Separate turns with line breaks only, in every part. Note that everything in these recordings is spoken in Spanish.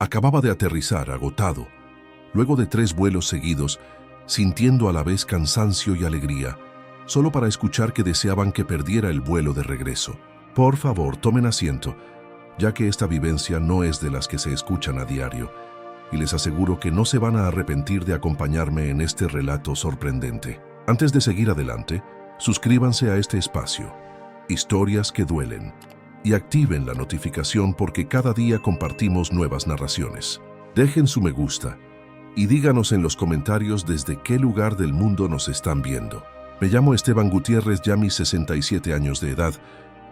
Acababa de aterrizar, agotado, luego de 3 vuelos seguidos, sintiendo a la vez cansancio y alegría, solo para escuchar que deseaban que perdiera el vuelo de regreso. Por favor, tomen asiento, ya que esta vivencia no es de las que se escuchan a diario, y les aseguro que no se van a arrepentir de acompañarme en este relato sorprendente. Antes de seguir adelante, suscríbanse a este espacio, Historias que Duelen, y activen la notificación porque cada día compartimos nuevas narraciones. Dejen su me gusta y díganos en los comentarios desde qué lugar del mundo nos están viendo. Me llamo Esteban Gutiérrez, ya mis 67 años de edad.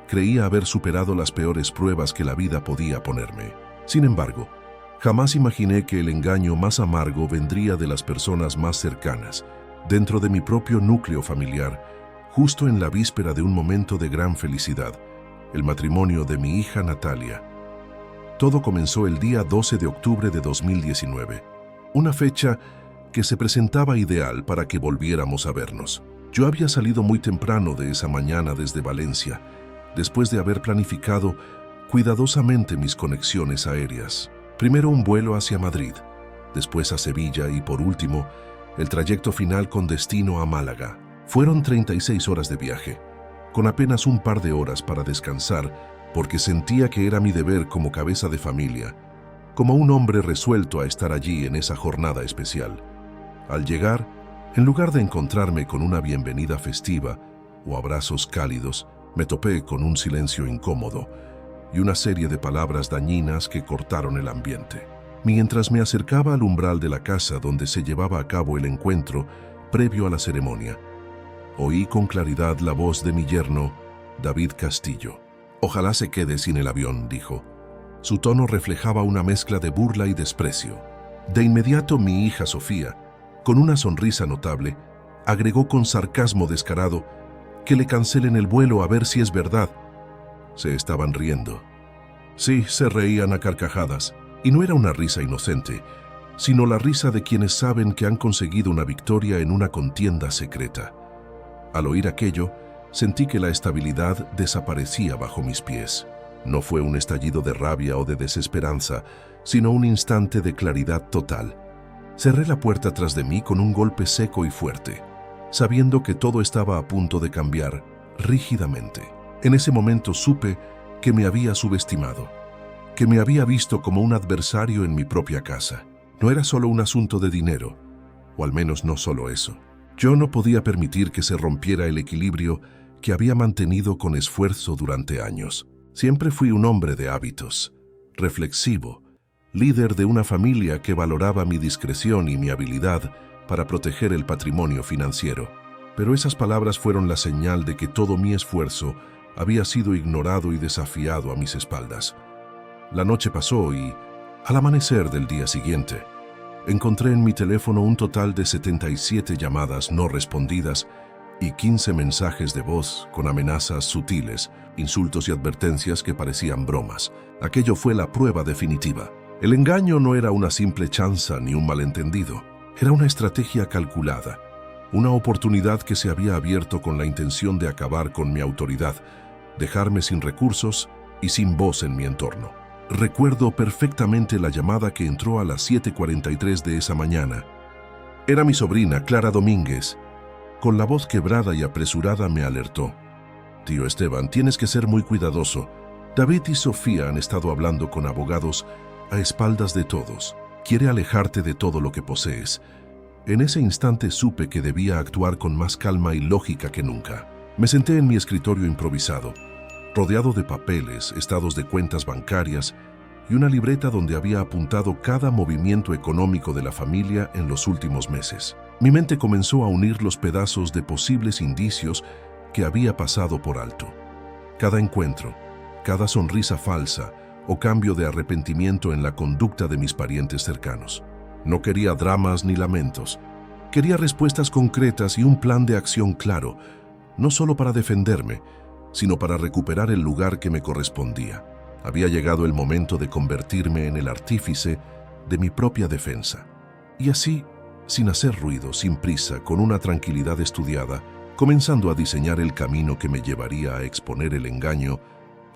Creía haber superado las peores pruebas que la vida podía ponerme. Sin embargo, jamás imaginé que el engaño más amargo vendría de las personas más cercanas, dentro de mi propio núcleo familiar, justo en la víspera de un momento de gran felicidad, el matrimonio de mi hija Natalia. Todo comenzó el día 12 de octubre de 2019, una fecha que se presentaba ideal para que volviéramos a vernos. Yo había salido muy temprano de esa mañana desde Valencia, después de haber planificado cuidadosamente mis conexiones aéreas. Primero un vuelo hacia Madrid, después a Sevilla y por último, el trayecto final con destino a Málaga. Fueron 36 horas de viaje, con apenas un par de horas para descansar, porque sentía que era mi deber como cabeza de familia, como un hombre resuelto a estar allí en esa jornada especial. Al llegar, en lugar de encontrarme con una bienvenida festiva o abrazos cálidos, me topé con un silencio incómodo y una serie de palabras dañinas que cortaron el ambiente. Mientras me acercaba al umbral de la casa donde se llevaba a cabo el encuentro previo a la ceremonia, oí con claridad la voz de mi yerno, David Castillo. «Ojalá se quede sin el avión», dijo. Su tono reflejaba una mezcla de burla y desprecio. De inmediato mi hija Sofía, con una sonrisa notable, agregó con sarcasmo descarado: «Que le cancelen el vuelo a ver si es verdad». Se estaban riendo. Sí, se reían a carcajadas, y no era una risa inocente, sino la risa de quienes saben que han conseguido una victoria en una contienda secreta. Al oír aquello, sentí que la estabilidad desaparecía bajo mis pies. No fue un estallido de rabia o de desesperanza, sino un instante de claridad total. Cerré la puerta tras de mí con un golpe seco y fuerte, sabiendo que todo estaba a punto de cambiar rígidamente. En ese momento supe que me había subestimado, que me había visto como un adversario en mi propia casa. No era solo un asunto de dinero, o al menos no solo eso. Yo no podía permitir que se rompiera el equilibrio que había mantenido con esfuerzo durante años. Siempre fui un hombre de hábitos, reflexivo, líder de una familia que valoraba mi discreción y mi habilidad para proteger el patrimonio financiero. Pero esas palabras fueron la señal de que todo mi esfuerzo había sido ignorado y desafiado a mis espaldas. La noche pasó y, al amanecer del día siguiente, encontré en mi teléfono un total de 77 llamadas no respondidas y 15 mensajes de voz con amenazas sutiles, insultos y advertencias que parecían bromas. Aquello fue la prueba definitiva. El engaño no era una simple chanza ni un malentendido. Era una estrategia calculada, una oportunidad que se había abierto con la intención de acabar con mi autoridad, dejarme sin recursos y sin voz en mi entorno. Recuerdo perfectamente la llamada que entró a las 7:43 de esa mañana. Era mi sobrina, Clara Domínguez. Con la voz quebrada y apresurada me alertó: «Tío Esteban, tienes que ser muy cuidadoso. David y Sofía han estado hablando con abogados a espaldas de todos. Quiere alejarte de todo lo que posees». En ese instante supe que debía actuar con más calma y lógica que nunca. Me senté en mi escritorio improvisado, rodeado de papeles, estados de cuentas bancarias y una libreta donde había apuntado cada movimiento económico de la familia en los últimos meses. Mi mente comenzó a unir los pedazos de posibles indicios que había pasado por alto. Cada encuentro, cada sonrisa falsa o cambio de arrepentimiento en la conducta de mis parientes cercanos. No quería dramas ni lamentos. Quería respuestas concretas y un plan de acción claro, no solo para defenderme, sino para recuperar el lugar que me correspondía. Había llegado el momento de convertirme en el artífice de mi propia defensa. Y así, sin hacer ruido, sin prisa, con una tranquilidad estudiada, comenzando a diseñar el camino que me llevaría a exponer el engaño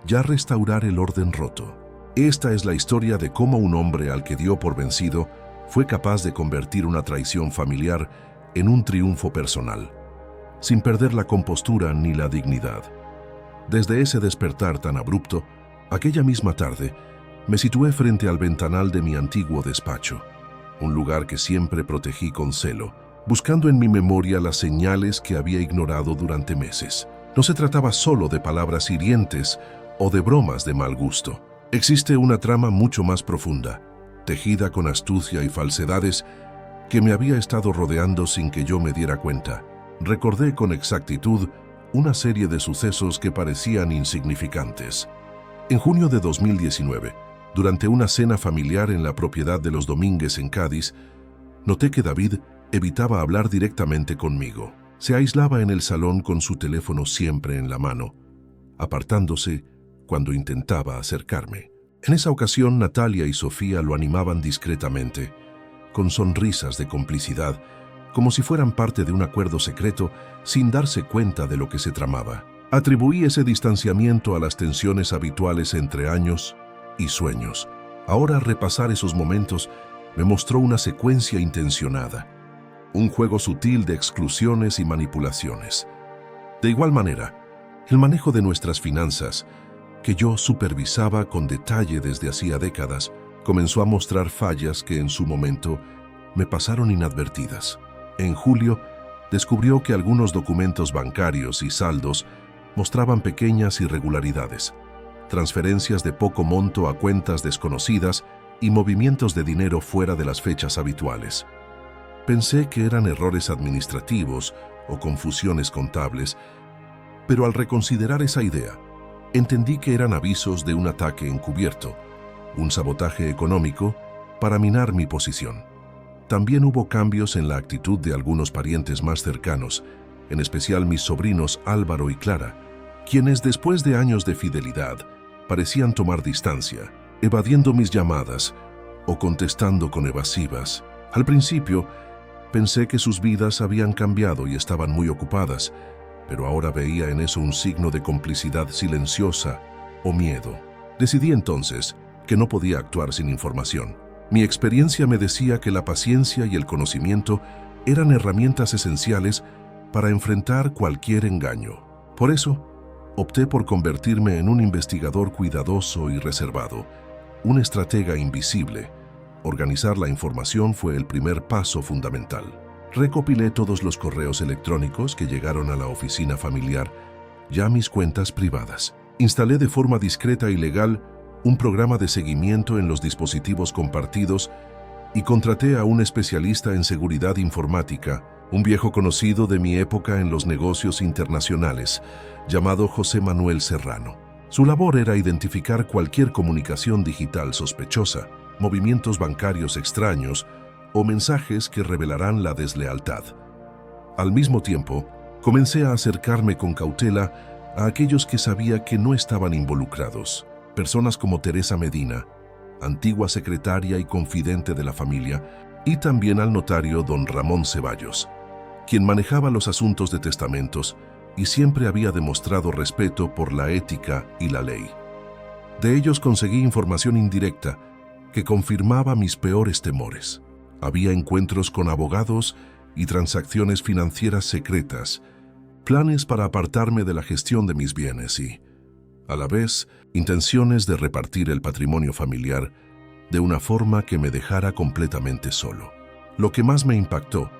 y a restaurar el orden roto. Esta es la historia de cómo un hombre al que dio por vencido fue capaz de convertir una traición familiar en un triunfo personal, sin perder la compostura ni la dignidad. Desde ese despertar tan abrupto, aquella misma tarde, me situé frente al ventanal de mi antiguo despacho, un lugar que siempre protegí con celo, buscando en mi memoria las señales que había ignorado durante meses. No se trataba solo de palabras hirientes o de bromas de mal gusto. Existe una trama mucho más profunda, tejida con astucia y falsedades, que me había estado rodeando sin que yo me diera cuenta. Recordé con exactitud una serie de sucesos que parecían insignificantes. En junio de 2019, durante una cena familiar en la propiedad de los Domínguez en Cádiz, noté que David evitaba hablar directamente conmigo. Se aislaba en el salón con su teléfono siempre en la mano, apartándose cuando intentaba acercarme. En esa ocasión, Natalia y Sofía lo animaban discretamente, con sonrisas de complicidad, como si fueran parte de un acuerdo secreto, sin darse cuenta de lo que se tramaba. Atribuí ese distanciamiento a las tensiones habituales entre años y sueños. Ahora, repasar esos momentos me mostró una secuencia intencionada, un juego sutil de exclusiones y manipulaciones. De igual manera, el manejo de nuestras finanzas, que yo supervisaba con detalle desde hacía décadas, comenzó a mostrar fallas que en su momento me pasaron inadvertidas. En julio, descubrió que algunos documentos bancarios y saldos mostraban pequeñas irregularidades, transferencias de poco monto a cuentas desconocidas y movimientos de dinero fuera de las fechas habituales. Pensé que eran errores administrativos o confusiones contables, pero al reconsiderar esa idea, entendí que eran avisos de un ataque encubierto, un sabotaje económico para minar mi posición. También hubo cambios en la actitud de algunos parientes más cercanos, en especial mis sobrinos Álvaro y Clara, quienes después de años de fidelidad parecían tomar distancia, evadiendo mis llamadas o contestando con evasivas. Al principio, pensé que sus vidas habían cambiado y estaban muy ocupadas, pero ahora veía en eso un signo de complicidad silenciosa o miedo. Decidí entonces que no podía actuar sin información. Mi experiencia me decía que la paciencia y el conocimiento eran herramientas esenciales para enfrentar cualquier engaño. Por eso, opté por convertirme en un investigador cuidadoso y reservado, un estratega invisible. Organizar la información fue el primer paso fundamental. Recopilé todos los correos electrónicos que llegaron a la oficina familiar, ya mis cuentas privadas. Instalé de forma discreta y legal un programa de seguimiento en los dispositivos compartidos y contraté a un especialista en seguridad informática, un viejo conocido de mi época en los negocios internacionales, llamado José Manuel Serrano. Su labor era identificar cualquier comunicación digital sospechosa, movimientos bancarios extraños o mensajes que revelaran la deslealtad. Al mismo tiempo, comencé a acercarme con cautela a aquellos que sabía que no estaban involucrados, personas como Teresa Medina, antigua secretaria y confidente de la familia, y también al notario don Ramón Ceballos, quien manejaba los asuntos de testamentos y siempre había demostrado respeto por la ética y la ley. De ellos conseguí información indirecta que confirmaba mis peores temores. Había encuentros con abogados y transacciones financieras secretas, planes para apartarme de la gestión de mis bienes y, a la vez, intenciones de repartir el patrimonio familiar de una forma que me dejara completamente solo. Lo que más me impactó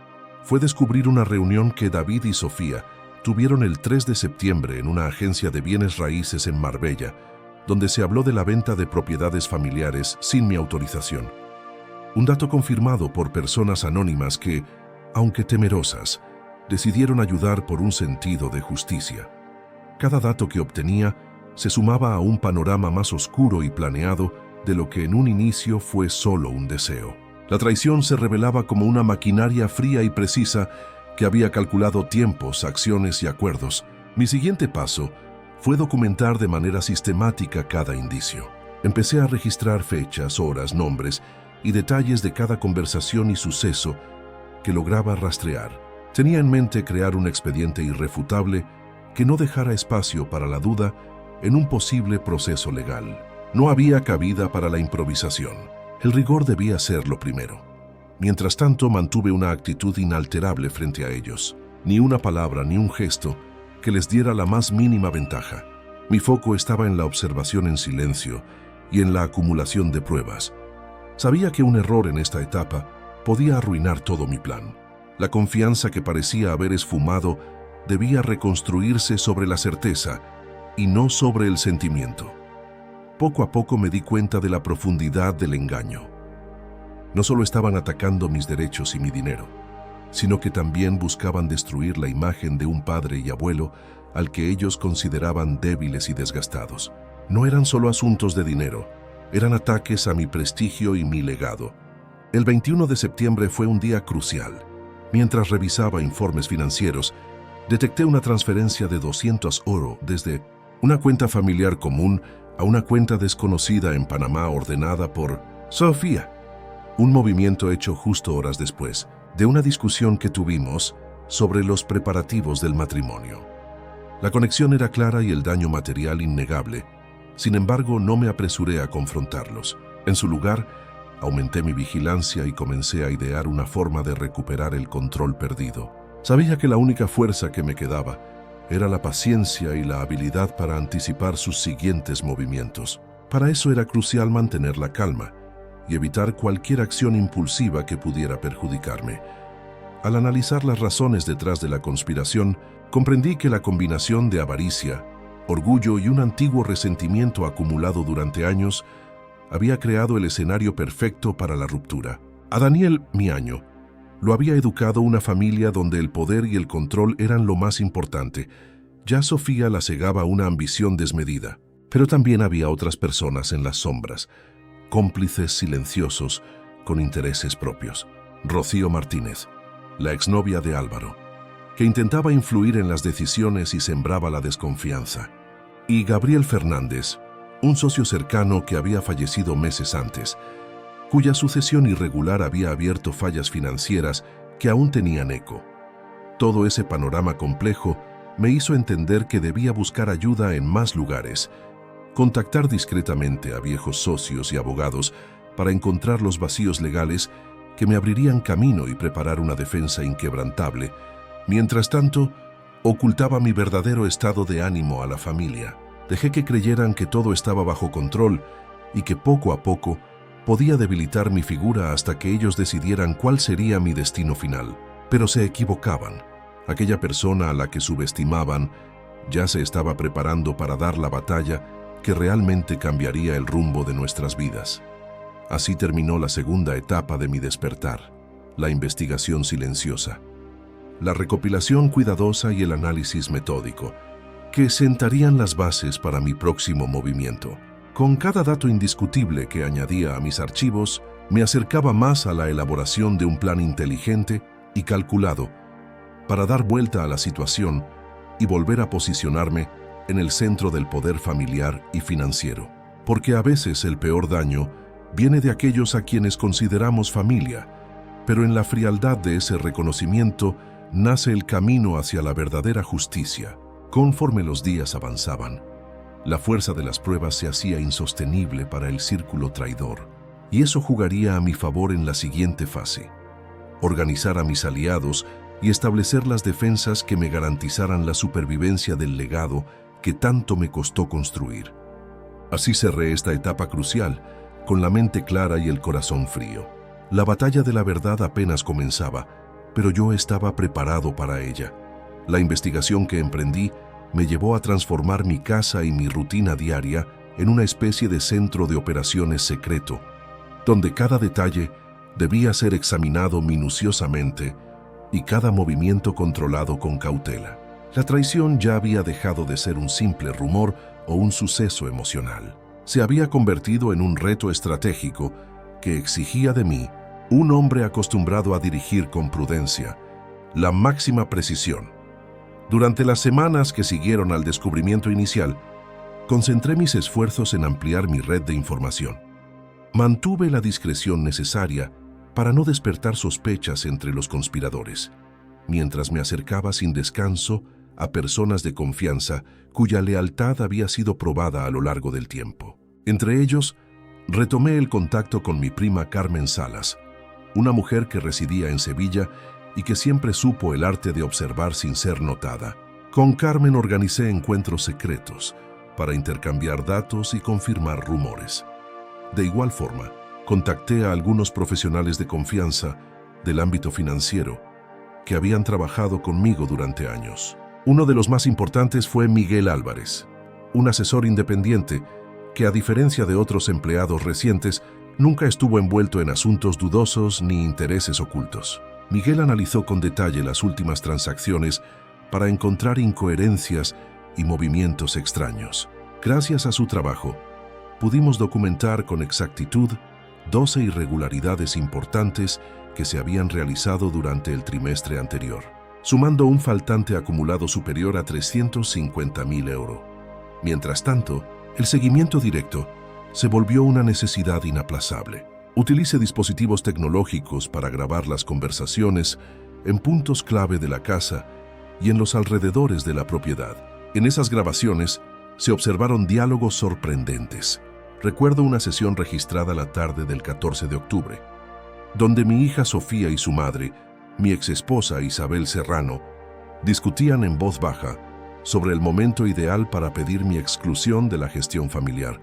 fue descubrir una reunión que David y Sofía tuvieron el 3 de septiembre en una agencia de bienes raíces en Marbella, donde se habló de la venta de propiedades familiares sin mi autorización. Un dato confirmado por personas anónimas que, aunque temerosas, decidieron ayudar por un sentido de justicia. Cada dato que obtenía se sumaba a un panorama más oscuro y planeado de lo que en un inicio fue solo un deseo. La traición se revelaba como una maquinaria fría y precisa que había calculado tiempos, acciones y acuerdos. Mi siguiente paso fue documentar de manera sistemática cada indicio. Empecé a registrar fechas, horas, nombres y detalles de cada conversación y suceso que lograba rastrear. Tenía en mente crear un expediente irrefutable que no dejara espacio para la duda en un posible proceso legal. No había cabida para la improvisación. El rigor debía ser lo primero. Mientras tanto, mantuve una actitud inalterable frente a ellos. Ni una palabra ni un gesto que les diera la más mínima ventaja. Mi foco estaba en la observación en silencio y en la acumulación de pruebas. Sabía que un error en esta etapa podía arruinar todo mi plan. La confianza que parecía haber esfumado debía reconstruirse sobre la certeza y no sobre el sentimiento. Poco a poco me di cuenta de la profundidad del engaño. No solo estaban atacando mis derechos y mi dinero, sino que también buscaban destruir la imagen de un padre y abuelo al que ellos consideraban débiles y desgastados. No eran solo asuntos de dinero, eran ataques a mi prestigio y mi legado. El 21 de septiembre fue un día crucial. Mientras revisaba informes financieros, detecté una transferencia de 200 oro desde una cuenta familiar común a una cuenta desconocida en Panamá ordenada por Sofía. Un movimiento hecho justo horas después de una discusión que tuvimos sobre los preparativos del matrimonio. La conexión era clara y el daño material innegable. Sin embargo, no me apresuré a confrontarlos. En su lugar, aumenté mi vigilancia y comencé a idear una forma de recuperar el control perdido. Sabía que la única fuerza que me quedaba era la paciencia y la habilidad para anticipar sus siguientes movimientos. Para eso era crucial mantener la calma y evitar cualquier acción impulsiva que pudiera perjudicarme. Al analizar las razones detrás de la conspiración, comprendí que la combinación de avaricia, orgullo y un antiguo resentimiento acumulado durante años había creado el escenario perfecto para la ruptura. A Daniel, mi año, lo había educado una familia donde el poder y el control eran lo más importante. Ya Sofía la cegaba una ambición desmedida, pero también había otras personas en las sombras, cómplices silenciosos con intereses propios. Rocío Martínez, la exnovia de Álvaro, que intentaba influir en las decisiones y sembraba la desconfianza. Y Gabriel Fernández, un socio cercano que había fallecido meses antes, cuya sucesión irregular había abierto fallas financieras que aún tenían eco. Todo ese panorama complejo me hizo entender que debía buscar ayuda en más lugares, contactar discretamente a viejos socios y abogados para encontrar los vacíos legales que me abrirían camino y preparar una defensa inquebrantable. Mientras tanto, ocultaba mi verdadero estado de ánimo a la familia. Dejé que creyeran que todo estaba bajo control y que poco a poco podía debilitar mi figura hasta que ellos decidieran cuál sería mi destino final. Pero se equivocaban. Aquella persona a la que subestimaban ya se estaba preparando para dar la batalla que realmente cambiaría el rumbo de nuestras vidas. Así terminó la segunda etapa de mi despertar, la investigación silenciosa, la recopilación cuidadosa y el análisis metódico, que sentarían las bases para mi próximo movimiento. Con cada dato indiscutible que añadía a mis archivos, me acercaba más a la elaboración de un plan inteligente y calculado para dar vuelta a la situación y volver a posicionarme en el centro del poder familiar y financiero. Porque a veces el peor daño viene de aquellos a quienes consideramos familia, pero en la frialdad de ese reconocimiento nace el camino hacia la verdadera justicia. Conforme los días avanzaban, la fuerza de las pruebas se hacía insostenible para el círculo traidor, y eso jugaría a mi favor en la siguiente fase: organizar a mis aliados y establecer las defensas que me garantizaran la supervivencia del legado que tanto me costó construir. Así cerré esta etapa crucial, con la mente clara y el corazón frío. La batalla de la verdad apenas comenzaba, pero yo estaba preparado para ella. La investigación que emprendí me llevó a transformar mi casa y mi rutina diaria en una especie de centro de operaciones secreto, donde cada detalle debía ser examinado minuciosamente y cada movimiento controlado con cautela. La traición ya había dejado de ser un simple rumor o un suceso emocional. Se había convertido en un reto estratégico que exigía de mí, un hombre acostumbrado a dirigir con prudencia, la máxima precisión. Durante las semanas que siguieron al descubrimiento inicial, concentré mis esfuerzos en ampliar mi red de información. Mantuve la discreción necesaria para no despertar sospechas entre los conspiradores, mientras me acercaba sin descanso a personas de confianza cuya lealtad había sido probada a lo largo del tiempo. Entre ellos, retomé el contacto con mi prima Carmen Salas, una mujer que residía en Sevilla y que siempre supo el arte de observar sin ser notada. Con Carmen organicé encuentros secretos para intercambiar datos y confirmar rumores. De igual forma, contacté a algunos profesionales de confianza del ámbito financiero que habían trabajado conmigo durante años. Uno de los más importantes fue Miguel Álvarez, un asesor independiente que, a diferencia de otros empleados recientes, nunca estuvo envuelto en asuntos dudosos ni intereses ocultos. Miguel analizó con detalle las últimas transacciones para encontrar incoherencias y movimientos extraños. Gracias a su trabajo, pudimos documentar con exactitud 12 irregularidades importantes que se habían realizado durante el trimestre anterior, sumando un faltante acumulado superior a 350.000 euros. Mientras tanto, el seguimiento directo se volvió una necesidad inaplazable. Utilice dispositivos tecnológicos para grabar las conversaciones en puntos clave de la casa y en los alrededores de la propiedad. En esas grabaciones se observaron diálogos sorprendentes. Recuerdo una sesión registrada la tarde del 14 de octubre, donde mi hija Sofía y su madre, mi exesposa Isabel Serrano, discutían en voz baja sobre el momento ideal para pedir mi exclusión de la gestión familiar,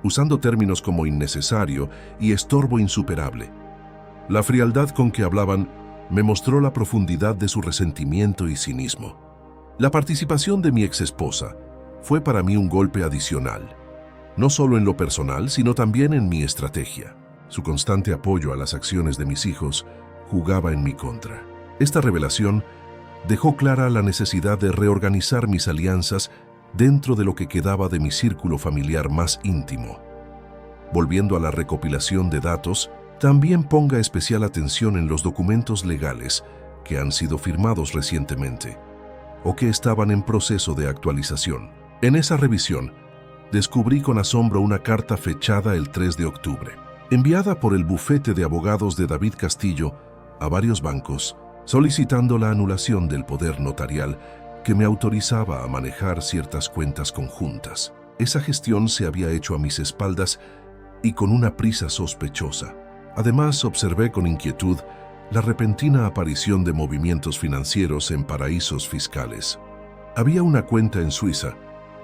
usando términos como innecesario y estorbo insuperable. La frialdad con que hablaban me mostró la profundidad de su resentimiento y cinismo. La participación de mi exesposa fue para mí un golpe adicional, no solo en lo personal, sino también en mi estrategia. Su constante apoyo a las acciones de mis hijos jugaba en mi contra. Esta revelación dejó clara la necesidad de reorganizar mis alianzas dentro de lo que quedaba de mi círculo familiar más íntimo. Volviendo a la recopilación de datos, también ponga especial atención en los documentos legales que han sido firmados recientemente o que estaban en proceso de actualización. En esa revisión, descubrí con asombro una carta fechada el 3 de octubre, enviada por el bufete de abogados de David Castillo a varios bancos, solicitando la anulación del poder notarial que me autorizaba a manejar ciertas cuentas conjuntas. Esa gestión se había hecho a mis espaldas y con una prisa sospechosa. Además, observé con inquietud la repentina aparición de movimientos financieros en paraísos fiscales. Había una cuenta en Suiza,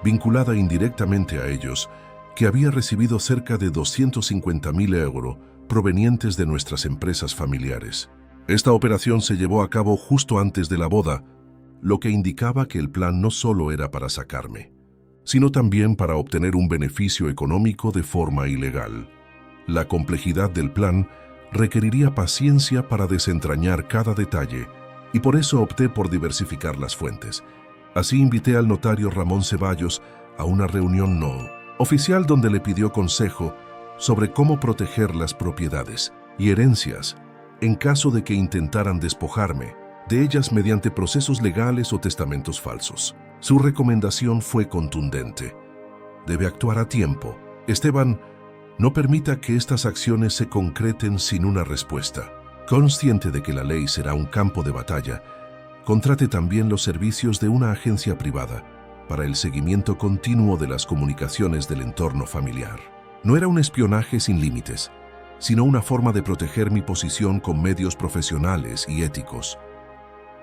vinculada indirectamente a ellos, que había recibido cerca de 250.000 euros provenientes de nuestras empresas familiares. Esta operación se llevó a cabo justo antes de la boda, lo que indicaba que el plan no solo era para sacarme, sino también para obtener un beneficio económico de forma ilegal. La complejidad del plan requeriría paciencia para desentrañar cada detalle, y por eso opté por diversificar las fuentes. Así invité al notario Ramón Ceballos a una reunión no oficial donde le pidió consejo sobre cómo proteger las propiedades y herencias en caso de que intentaran despojarme de ellas mediante procesos legales o testamentos falsos. Su recomendación fue contundente. Debe actuar a tiempo. Esteban, no permita que estas acciones se concreten sin una respuesta. Consciente de que la ley será un campo de batalla, contrate también los servicios de una agencia privada para el seguimiento continuo de las comunicaciones del entorno familiar. No era un espionaje sin límites, sino una forma de proteger mi posición con medios profesionales y éticos.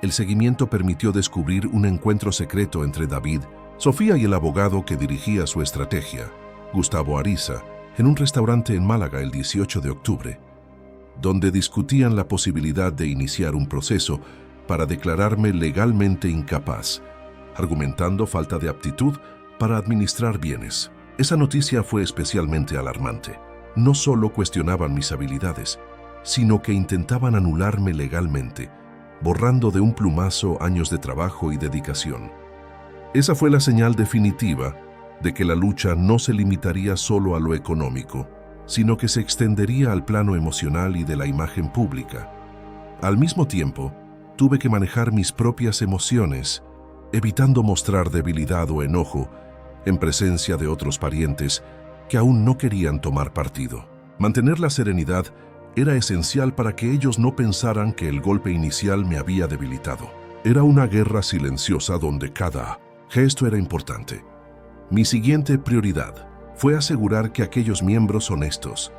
El seguimiento permitió descubrir un encuentro secreto entre David, Sofía y el abogado que dirigía su estrategia, Gustavo Ariza, en un restaurante en Málaga el 18 de octubre, donde discutían la posibilidad de iniciar un proceso para declararme legalmente incapaz, argumentando falta de aptitud para administrar bienes. Esa noticia fue especialmente alarmante. No solo cuestionaban mis habilidades, sino que intentaban anularme legalmente, borrando de un plumazo años de trabajo y dedicación. Esa fue la señal definitiva de que la lucha no se limitaría solo a lo económico, sino que se extendería al plano emocional y de la imagen pública. Al mismo tiempo, tuve que manejar mis propias emociones, evitando mostrar debilidad o enojo en presencia de otros parientes que aún no querían tomar partido. Mantener la serenidad era esencial para que ellos no pensaran que el golpe inicial me había debilitado. Era una guerra silenciosa donde cada gesto era importante. Mi siguiente prioridad fue asegurar que aquellos miembros honestos,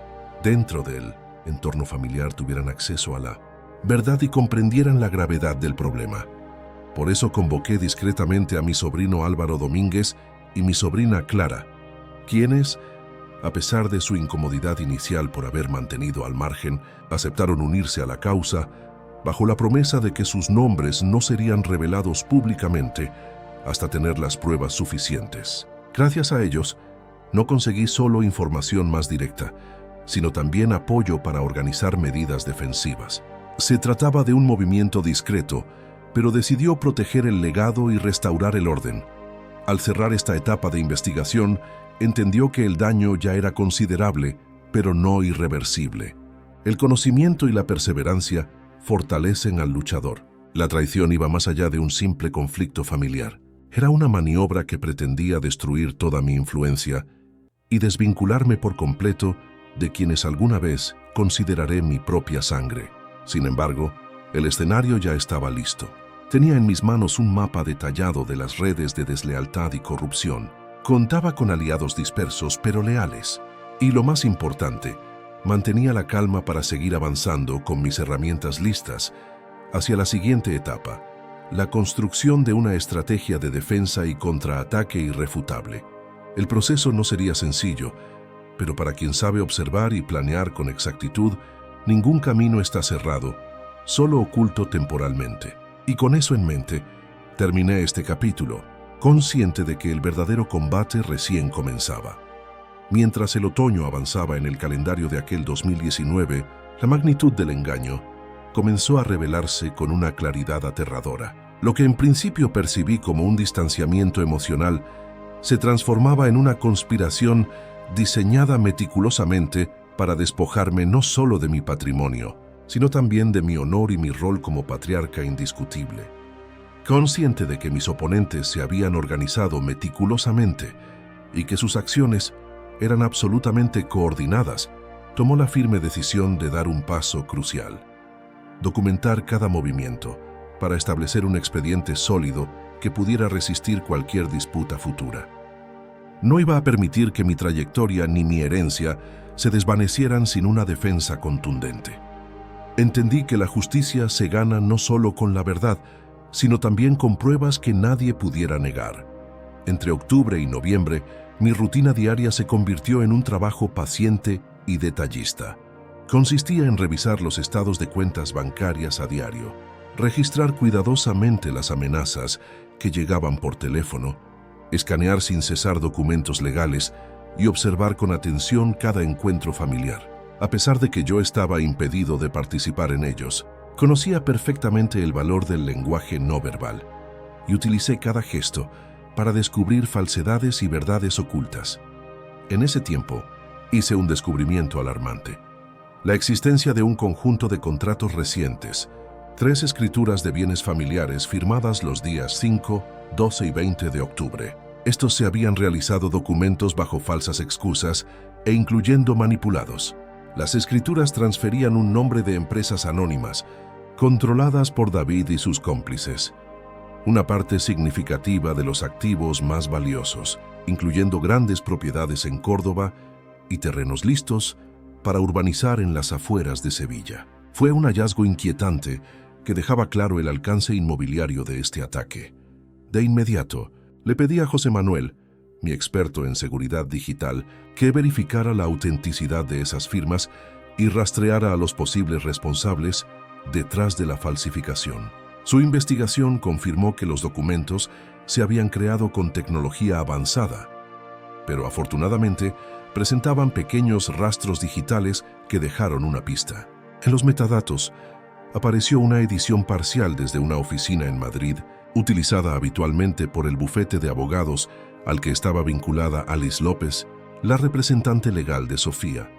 dentro del entorno familiar, tuvieran acceso a la verdad y comprendieran la gravedad del problema. Por eso convoqué discretamente a mi sobrino Álvaro Domínguez y mi sobrina Clara, quienes, a pesar de su incomodidad inicial por haber mantenido al margen, aceptaron unirse a la causa bajo la promesa de que sus nombres no serían revelados públicamente hasta tener las pruebas suficientes. Gracias a ellos, no conseguí solo información más directa, sino también apoyo para organizar medidas defensivas. Se trataba de un movimiento discreto, pero decidió proteger el legado y restaurar el orden. Al cerrar esta etapa de investigación, entendió que el daño ya era considerable, pero no irreversible. El conocimiento y la perseverancia fortalecen al luchador. La traición iba más allá de un simple conflicto familiar. Era una maniobra que pretendía destruir toda mi influencia y desvincularme por completo de quienes alguna vez consideraré mi propia sangre. Sin embargo, el escenario ya estaba listo. Tenía en mis manos un mapa detallado de las redes de deslealtad y corrupción. Contaba con aliados dispersos pero leales. Y lo más importante, mantenía la calma para seguir avanzando con mis herramientas listas hacia la siguiente etapa, la construcción de una estrategia de defensa y contraataque irrefutable. El proceso no sería sencillo, pero para quien sabe observar y planear con exactitud, ningún camino está cerrado, solo oculto temporalmente. Y con eso en mente, terminé este capítulo, consciente de que el verdadero combate recién comenzaba. Mientras el otoño avanzaba en el calendario de aquel 2019, la magnitud del engaño comenzó a revelarse con una claridad aterradora. Lo que en principio percibí como un distanciamiento emocional se transformaba en una conspiración diseñada meticulosamente para despojarme no solo de mi patrimonio, sino también de mi honor y mi rol como patriarca indiscutible. Consciente de que mis oponentes se habían organizado meticulosamente y que sus acciones eran absolutamente coordinadas, tomó la firme decisión de dar un paso crucial: documentar cada movimiento para establecer un expediente sólido que pudiera resistir cualquier disputa futura. No iba a permitir que mi trayectoria ni mi herencia se desvanecieran sin una defensa contundente. Entendí que la justicia se gana no solo con la verdad, sino también con pruebas que nadie pudiera negar. Entre octubre y noviembre, mi rutina diaria se convirtió en un trabajo paciente y detallista. Consistía en revisar los estados de cuentas bancarias a diario, registrar cuidadosamente las amenazas que llegaban por teléfono, escanear sin cesar documentos legales y observar con atención cada encuentro familiar. A pesar de que yo estaba impedido de participar en ellos, conocía perfectamente el valor del lenguaje no verbal y utilicé cada gesto para descubrir falsedades y verdades ocultas. En ese tiempo, hice un descubrimiento alarmante: la existencia de un conjunto de contratos recientes, 3 escrituras de bienes familiares firmadas los días 5, 12 y 20 de octubre. Estos se habían realizado documentos bajo falsas excusas e incluyendo manipulados. Las escrituras transferían un nombre de empresas anónimas, controladas por David y sus cómplices. Una parte significativa de los activos más valiosos, incluyendo grandes propiedades en Córdoba y terrenos listos para urbanizar en las afueras de Sevilla. Fue un hallazgo inquietante que dejaba claro el alcance inmobiliario de este ataque. De inmediato, le pedí a José Manuel, mi experto en seguridad digital, que verificara la autenticidad de esas firmas y rastreara a los posibles responsables detrás de la falsificación. Su investigación confirmó que los documentos se habían creado con tecnología avanzada, pero afortunadamente presentaban pequeños rastros digitales que dejaron una pista. En los metadatos apareció una edición parcial desde una oficina en Madrid, utilizada habitualmente por el bufete de abogados al que estaba vinculada Alice López, la representante legal de Sofía.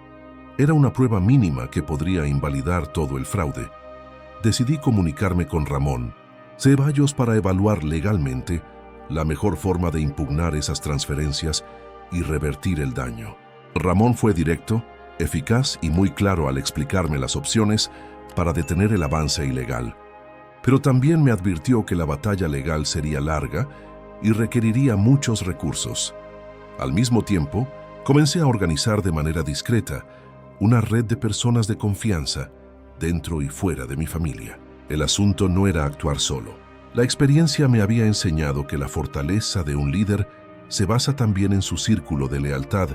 Era una prueba mínima que podría invalidar todo el fraude. Decidí comunicarme con Ramón Ceballos para evaluar legalmente la mejor forma de impugnar esas transferencias y revertir el daño. Ramón fue directo, eficaz y muy claro al explicarme las opciones para detener el avance ilegal. Pero también me advirtió que la batalla legal sería larga y requeriría muchos recursos. Al mismo tiempo, Comencé a organizar de manera discreta una red de personas de confianza dentro y fuera de mi familia. El asunto no era actuar solo. La experiencia me había enseñado que la fortaleza de un líder se basa también en su círculo de lealtad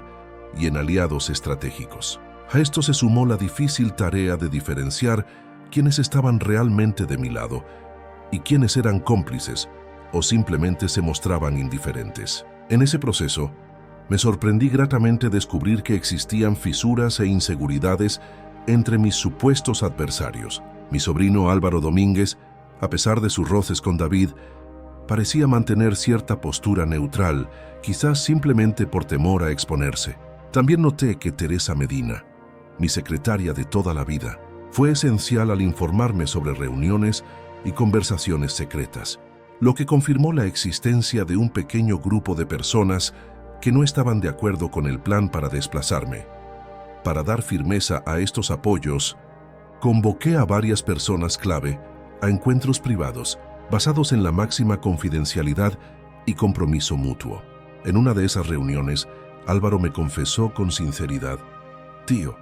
y en aliados estratégicos. A esto se sumó la difícil tarea de diferenciar quiénes estaban realmente de mi lado y quiénes eran cómplices o simplemente se mostraban indiferentes. En ese proceso, me sorprendí gratamente descubrir que existían fisuras e inseguridades entre mis supuestos adversarios. Mi sobrino Álvaro Domínguez, a pesar de sus roces con David, parecía mantener cierta postura neutral, quizás simplemente por temor a exponerse. También noté que Teresa Medina, mi secretaria de toda la vida, fue esencial al informarme sobre reuniones y conversaciones secretas, lo que confirmó la existencia de un pequeño grupo de personas que no estaban de acuerdo con el plan para desplazarme. Para dar firmeza a estos apoyos, convoqué a varias personas clave a encuentros privados basados en la máxima confidencialidad y compromiso mutuo. En una de esas reuniones, Álvaro me confesó con sinceridad: «Tío,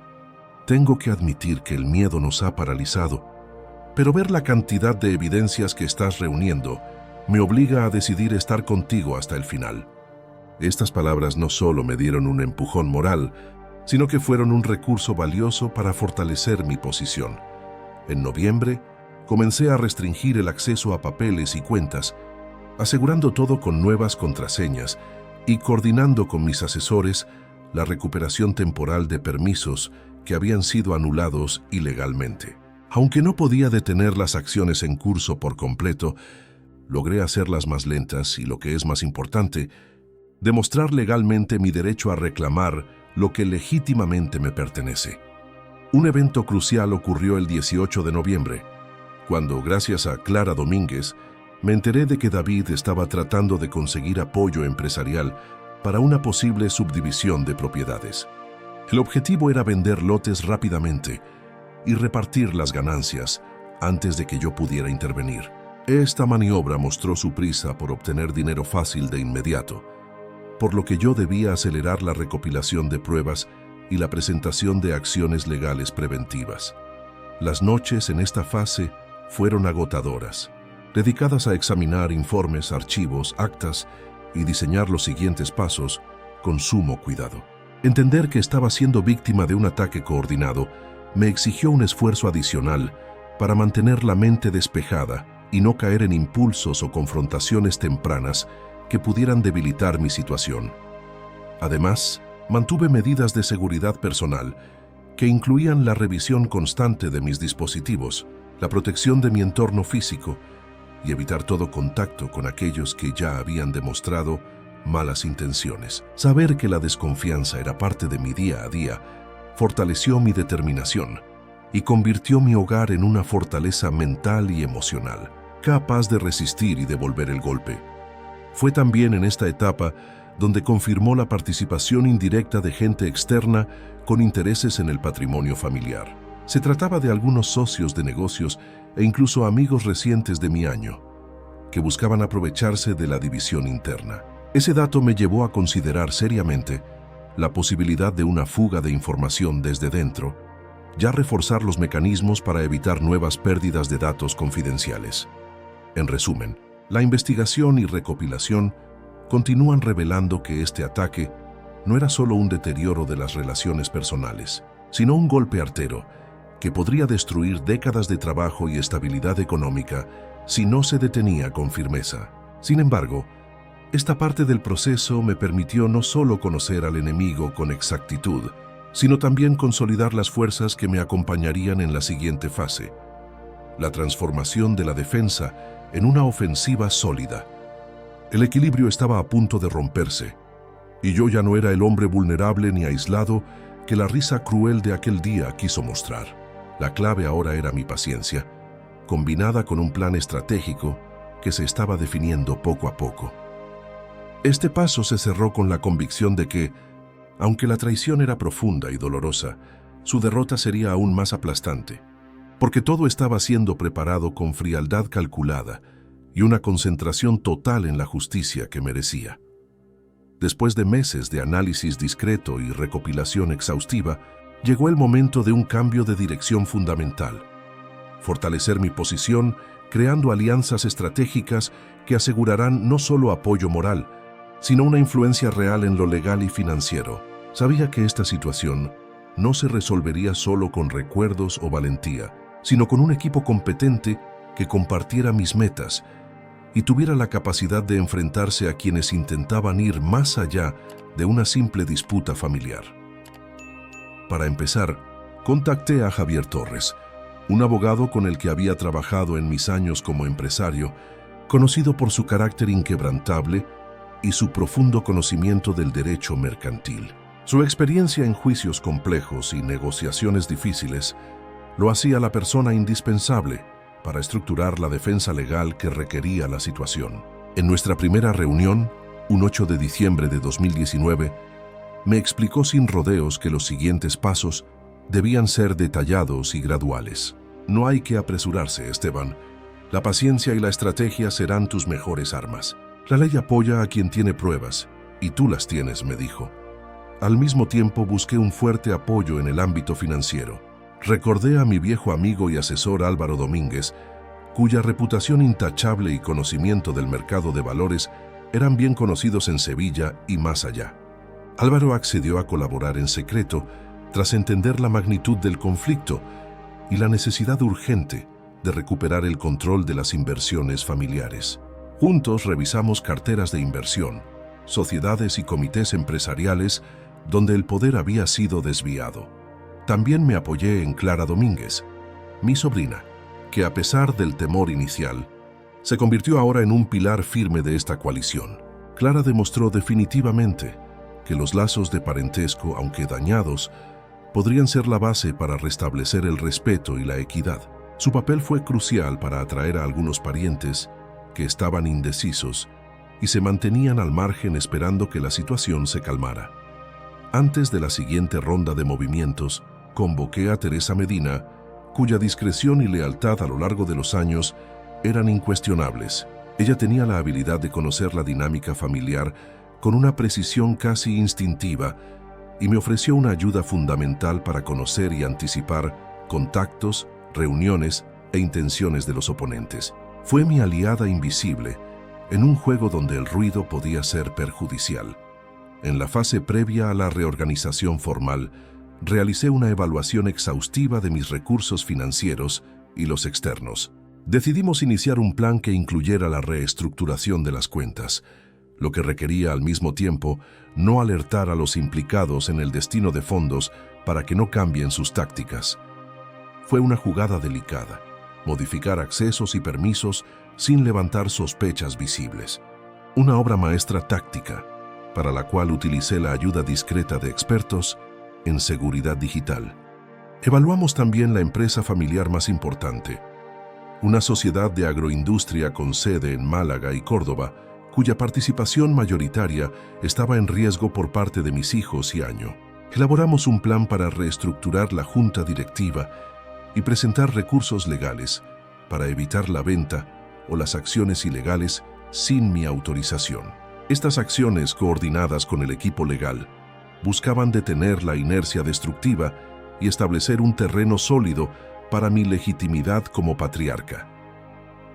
tengo que admitir que el miedo nos ha paralizado, pero ver la cantidad de evidencias que estás reuniendo me obliga a decidir estar contigo hasta el final». Estas palabras no solo me dieron un empujón moral, sino que fueron un recurso valioso para fortalecer mi posición. En noviembre, comencé a restringir el acceso a papeles y cuentas, asegurando todo con nuevas contraseñas y coordinando con mis asesores la recuperación temporal de permisos que habían sido anulados ilegalmente. Aunque no podía detener las acciones en curso por completo, logré hacerlas más lentas y, lo que es más importante, demostrar legalmente mi derecho a reclamar lo que legítimamente me pertenece. Un evento crucial ocurrió el 18 de noviembre, cuando, gracias a Clara Domínguez, me enteré de que David estaba tratando de conseguir apoyo empresarial para una posible subdivisión de propiedades. El objetivo era vender lotes rápidamente y repartir las ganancias antes de que yo pudiera intervenir. Esta maniobra mostró su prisa por obtener dinero fácil de inmediato, por lo que yo debía acelerar la recopilación de pruebas y la presentación de acciones legales preventivas. Las noches en esta fase fueron agotadoras, dedicadas a examinar informes, archivos, actas y diseñar los siguientes pasos con sumo cuidado. Entender que estaba siendo víctima de un ataque coordinado me exigió un esfuerzo adicional para mantener la mente despejada y no caer en impulsos o confrontaciones tempranas que pudieran debilitar mi situación. Además, mantuve medidas de seguridad personal que incluían la revisión constante de mis dispositivos, la protección de mi entorno físico y evitar todo contacto con aquellos que ya habían demostrado malas intenciones. Saber que la desconfianza era parte de mi día a día fortaleció mi determinación y convirtió mi hogar en una fortaleza mental y emocional, capaz de resistir y devolver el golpe. Fue también en esta etapa donde confirmó la participación indirecta de gente externa con intereses en el patrimonio familiar. Se trataba de algunos socios de negocios e incluso amigos recientes de mi año, que buscaban aprovecharse de la división interna. Ese dato me llevó a considerar seriamente la posibilidad de una fuga de información desde dentro, ya reforzar los mecanismos para evitar nuevas pérdidas de datos confidenciales. En resumen, la investigación y recopilación continúan revelando que este ataque no era solo un deterioro de las relaciones personales, sino un golpe artero que podría destruir décadas de trabajo y estabilidad económica si no se detenía con firmeza. Sin embargo, esta parte del proceso me permitió no solo conocer al enemigo con exactitud, sino también consolidar las fuerzas que me acompañarían en la siguiente fase: la transformación de la defensa en una ofensiva sólida. El equilibrio estaba a punto de romperse, y yo ya no era el hombre vulnerable ni aislado que la risa cruel de aquel día quiso mostrar. La clave ahora era mi paciencia, combinada con un plan estratégico que se estaba definiendo poco a poco. Este paso se cerró con la convicción de que, aunque la traición era profunda y dolorosa, su derrota sería aún más aplastante, porque todo estaba siendo preparado con frialdad calculada y una concentración total en la justicia que merecía. Después de meses de análisis discreto y recopilación exhaustiva, llegó el momento de un cambio de dirección fundamental. Fortalecer mi posición creando alianzas estratégicas que asegurarán no solo apoyo moral, sino una influencia real en lo legal y financiero. Sabía que esta situación no se resolvería solo con recuerdos o valentía, sino con un equipo competente que compartiera mis metas y tuviera la capacidad de enfrentarse a quienes intentaban ir más allá de una simple disputa familiar. Para empezar, contacté a Javier Torres, un abogado con el que había trabajado en mis años como empresario, conocido por su carácter inquebrantable y su profundo conocimiento del derecho mercantil. Su experiencia en juicios complejos y negociaciones difíciles lo hacía la persona indispensable para estructurar la defensa legal que requería la situación. En nuestra primera reunión, un 8 de diciembre de 2019, me explicó sin rodeos que los siguientes pasos debían ser detallados y graduales. No hay que apresurarse, Esteban. La paciencia y la estrategia serán tus mejores armas. La ley apoya a quien tiene pruebas, y tú las tienes, me dijo. Al mismo tiempo busqué un fuerte apoyo en el ámbito financiero. Recordé a mi viejo amigo y asesor Álvaro Domínguez, cuya reputación intachable y conocimiento del mercado de valores eran bien conocidos en Sevilla y más allá. Álvaro accedió a colaborar en secreto tras entender la magnitud del conflicto y la necesidad urgente de recuperar el control de las inversiones familiares. Juntos revisamos carteras de inversión, sociedades y comités empresariales donde el poder había sido desviado. También me apoyé en Clara Domínguez, mi sobrina, que a pesar del temor inicial, se convirtió ahora en un pilar firme de esta coalición. Clara demostró definitivamente que los lazos de parentesco, aunque dañados, podrían ser la base para restablecer el respeto y la equidad. Su papel fue crucial para atraer a algunos parientes que estaban indecisos y se mantenían al margen esperando que la situación se calmara. Antes de la siguiente ronda de movimientos, convoqué a Teresa Medina, cuya discreción y lealtad a lo largo de los años eran incuestionables. Ella tenía la habilidad de conocer la dinámica familiar con una precisión casi instintiva y me ofreció una ayuda fundamental para conocer y anticipar contactos, reuniones e intenciones de los oponentes. Fue mi aliada invisible en un juego donde el ruido podía ser perjudicial. En la fase previa a la reorganización formal, realicé una evaluación exhaustiva de mis recursos financieros y los externos. Decidimos iniciar un plan que incluyera la reestructuración de las cuentas, lo que requería al mismo tiempo no alertar a los implicados en el destino de fondos para que no cambien sus tácticas. Fue una jugada delicada, modificar accesos y permisos sin levantar sospechas visibles. Una obra maestra táctica, para la cual utilicé la ayuda discreta de expertos en seguridad digital. Evaluamos también la empresa familiar más importante, una sociedad de agroindustria con sede en Málaga y Córdoba, cuya participación mayoritaria estaba en riesgo por parte de mis hijos y año. Elaboramos un plan para reestructurar la junta directiva y presentar recursos legales para evitar la venta o las acciones ilegales sin mi autorización. Estas acciones, coordinadas con el equipo legal, buscaban detener la inercia destructiva y establecer un terreno sólido para mi legitimidad como patriarca.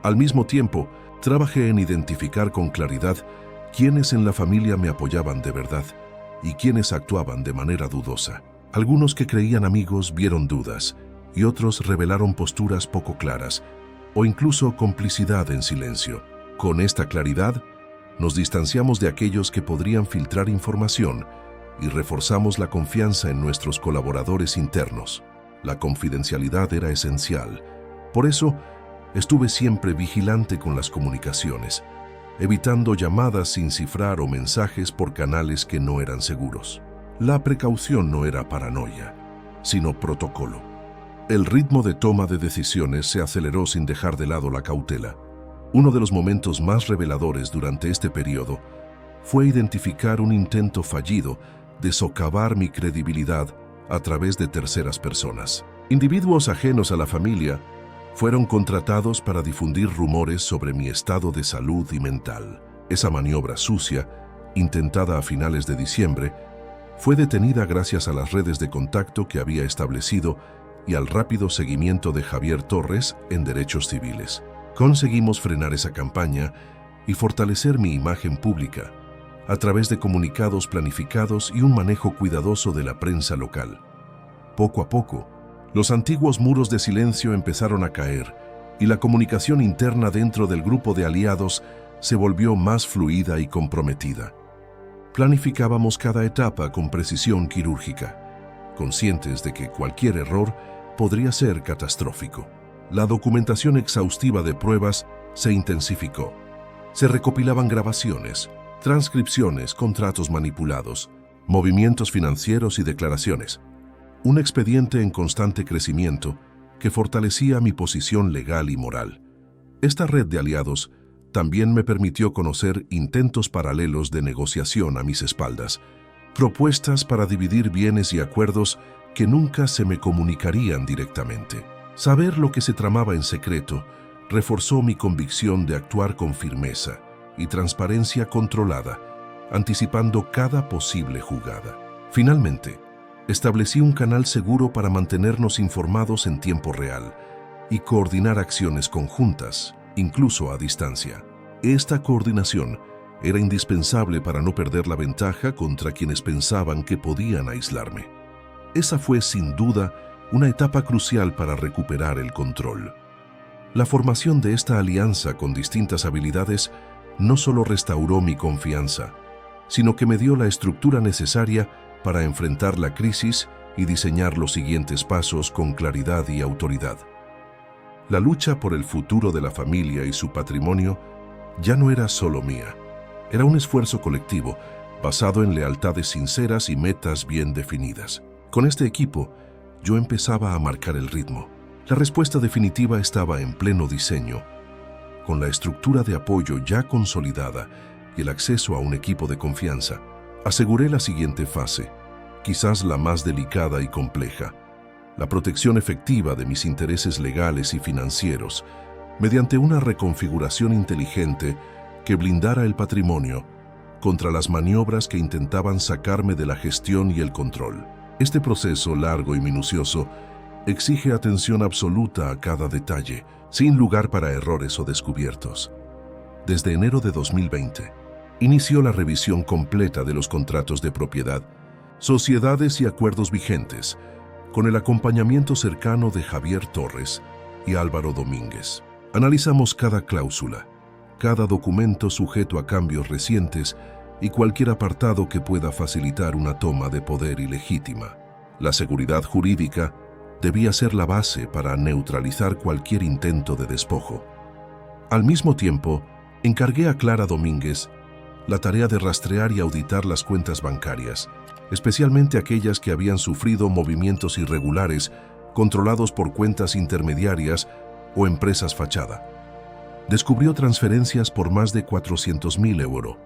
Al mismo tiempo, trabajé en identificar con claridad quiénes en la familia me apoyaban de verdad y quiénes actuaban de manera dudosa. Algunos que creían amigos vieron dudas y otros revelaron posturas poco claras o incluso complicidad en silencio. Con esta claridad, nos distanciamos de aquellos que podrían filtrar información y reforzamos la confianza en nuestros colaboradores internos. La confidencialidad era esencial. Por eso, estuve siempre vigilante con las comunicaciones, evitando llamadas sin cifrar o mensajes por canales que no eran seguros. La precaución no era paranoia, sino protocolo. El ritmo de toma de decisiones se aceleró sin dejar de lado la cautela. Uno de los momentos más reveladores durante este periodo fue identificar un intento fallido de socavar mi credibilidad a través de terceras personas. Individuos ajenos a la familia fueron contratados para difundir rumores sobre mi estado de salud y mental. Esa maniobra sucia intentada a finales de diciembre, fue detenida gracias a las redes de contacto que había establecido y al rápido seguimiento de Javier Torres en derechos civiles. Conseguimos frenar esa campaña y fortalecer mi imagen pública a través de comunicados planificados y un manejo cuidadoso de la prensa local. Poco a poco, los antiguos muros de silencio empezaron a caer y la comunicación interna dentro del grupo de aliados se volvió más fluida y comprometida. Planificábamos cada etapa con precisión quirúrgica, conscientes de que cualquier error podría ser catastrófico. La documentación exhaustiva de pruebas se intensificó. Se recopilaban grabaciones, transcripciones, contratos manipulados, movimientos financieros y declaraciones. Un expediente en constante crecimiento que fortalecía mi posición legal y moral. Esta red de aliados también me permitió conocer intentos paralelos de negociación a mis espaldas, propuestas para dividir bienes y acuerdos que nunca se me comunicarían directamente. Saber lo que se tramaba en secreto reforzó mi convicción de actuar con firmeza y transparencia controlada, anticipando cada posible jugada. Finalmente, establecí un canal seguro para mantenernos informados en tiempo real y coordinar acciones conjuntas, incluso a distancia. Esta coordinación era indispensable para no perder la ventaja contra quienes pensaban que podían aislarme. Esa fue, sin duda, una etapa crucial para recuperar el control. La formación de esta alianza con distintas habilidades no solo restauró mi confianza, sino que me dio la estructura necesaria para enfrentar la crisis y diseñar los siguientes pasos con claridad y autoridad. La lucha por el futuro de la familia y su patrimonio ya no era solo mía. Era un esfuerzo colectivo basado en lealtades sinceras y metas bien definidas. Con este equipo, yo empezaba a marcar el ritmo. La respuesta definitiva estaba en pleno diseño. Con la estructura de apoyo ya consolidada y el acceso a un equipo de confianza, aseguré la siguiente fase, quizás la más delicada y compleja: la protección efectiva de mis intereses legales y financieros, mediante una reconfiguración inteligente que blindara el patrimonio contra las maniobras que intentaban sacarme de la gestión y el control. Este proceso largo y minucioso exige atención absoluta a cada detalle, sin lugar para errores o descubiertos. Desde enero de 2020, inició la revisión completa de los contratos de propiedad, sociedades y acuerdos vigentes, con el acompañamiento cercano de Javier Torres y Álvaro Domínguez. Analizamos cada cláusula, cada documento sujeto a cambios recientes y cualquier apartado que pueda facilitar una toma de poder ilegítima. La seguridad jurídica debía ser la base para neutralizar cualquier intento de despojo. Al mismo tiempo, encargué a Clara Domínguez la tarea de rastrear y auditar las cuentas bancarias, especialmente aquellas que habían sufrido movimientos irregulares controlados por cuentas intermediarias o empresas fachada. Descubrió transferencias por más de 400.000 euros,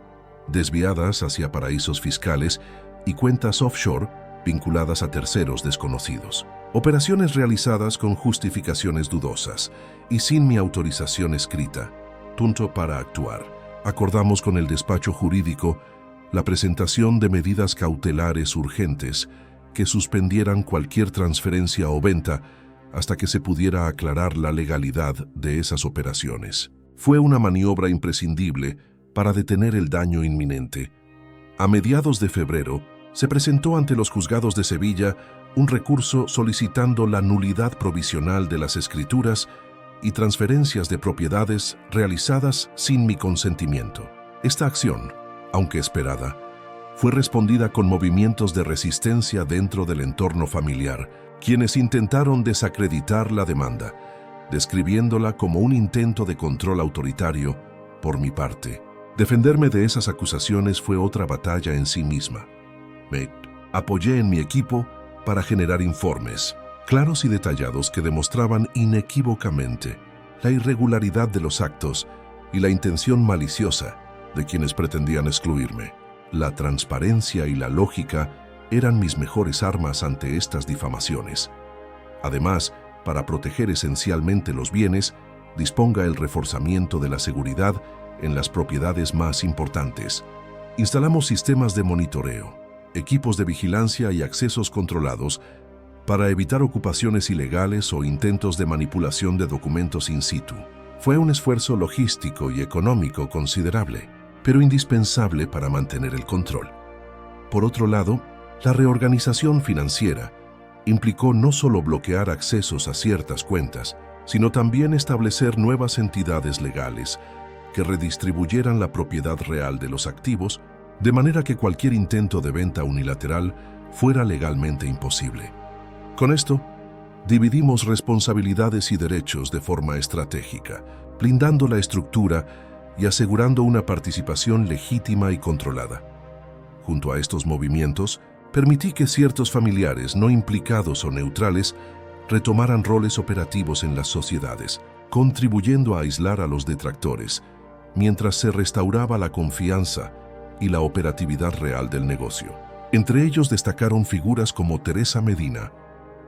desviadas hacia paraísos fiscales y cuentas offshore vinculadas a terceros desconocidos. Operaciones realizadas con justificaciones dudosas y sin mi autorización escrita. Punto para actuar. Acordamos con el despacho jurídico la presentación de medidas cautelares urgentes que suspendieran cualquier transferencia o venta hasta que se pudiera aclarar la legalidad de esas operaciones. Fue una maniobra imprescindible para detener el daño inminente. A mediados de febrero, se presentó ante los juzgados de Sevilla un recurso solicitando la nulidad provisional de las escrituras y transferencias de propiedades realizadas sin mi consentimiento. Esta acción, aunque esperada, fue respondida con movimientos de resistencia dentro del entorno familiar, quienes intentaron desacreditar la demanda, describiéndola como un intento de control autoritario por mi parte. Defenderme de esas acusaciones fue otra batalla en sí misma. Me apoyé en mi equipo para generar informes claros y detallados que demostraban inequívocamente la irregularidad de los actos y la intención maliciosa de quienes pretendían excluirme. La transparencia y la lógica eran mis mejores armas ante estas difamaciones. Además, para proteger esencialmente los bienes, disponga el reforzamiento de la seguridad en las propiedades más importantes, Instalamos sistemas de monitoreo, equipos de vigilancia y accesos controlados para evitar ocupaciones ilegales o intentos de manipulación de documentos in situ. Fue un esfuerzo logístico y económico considerable, pero indispensable para mantener el control. Por otro lado, la reorganización financiera implicó no solo bloquear accesos a ciertas cuentas, sino también establecer nuevas entidades legales que redistribuyeran la propiedad real de los activos, de manera que cualquier intento de venta unilateral fuera legalmente imposible. Con esto, dividimos responsabilidades y derechos de forma estratégica, blindando la estructura y asegurando una participación legítima y controlada. Junto a estos movimientos, permití que ciertos familiares no implicados o neutrales retomaran roles operativos en las sociedades, contribuyendo a aislar a los detractores, mientras se restauraba la confianza y la operatividad real del negocio. Entre ellos destacaron figuras como Teresa Medina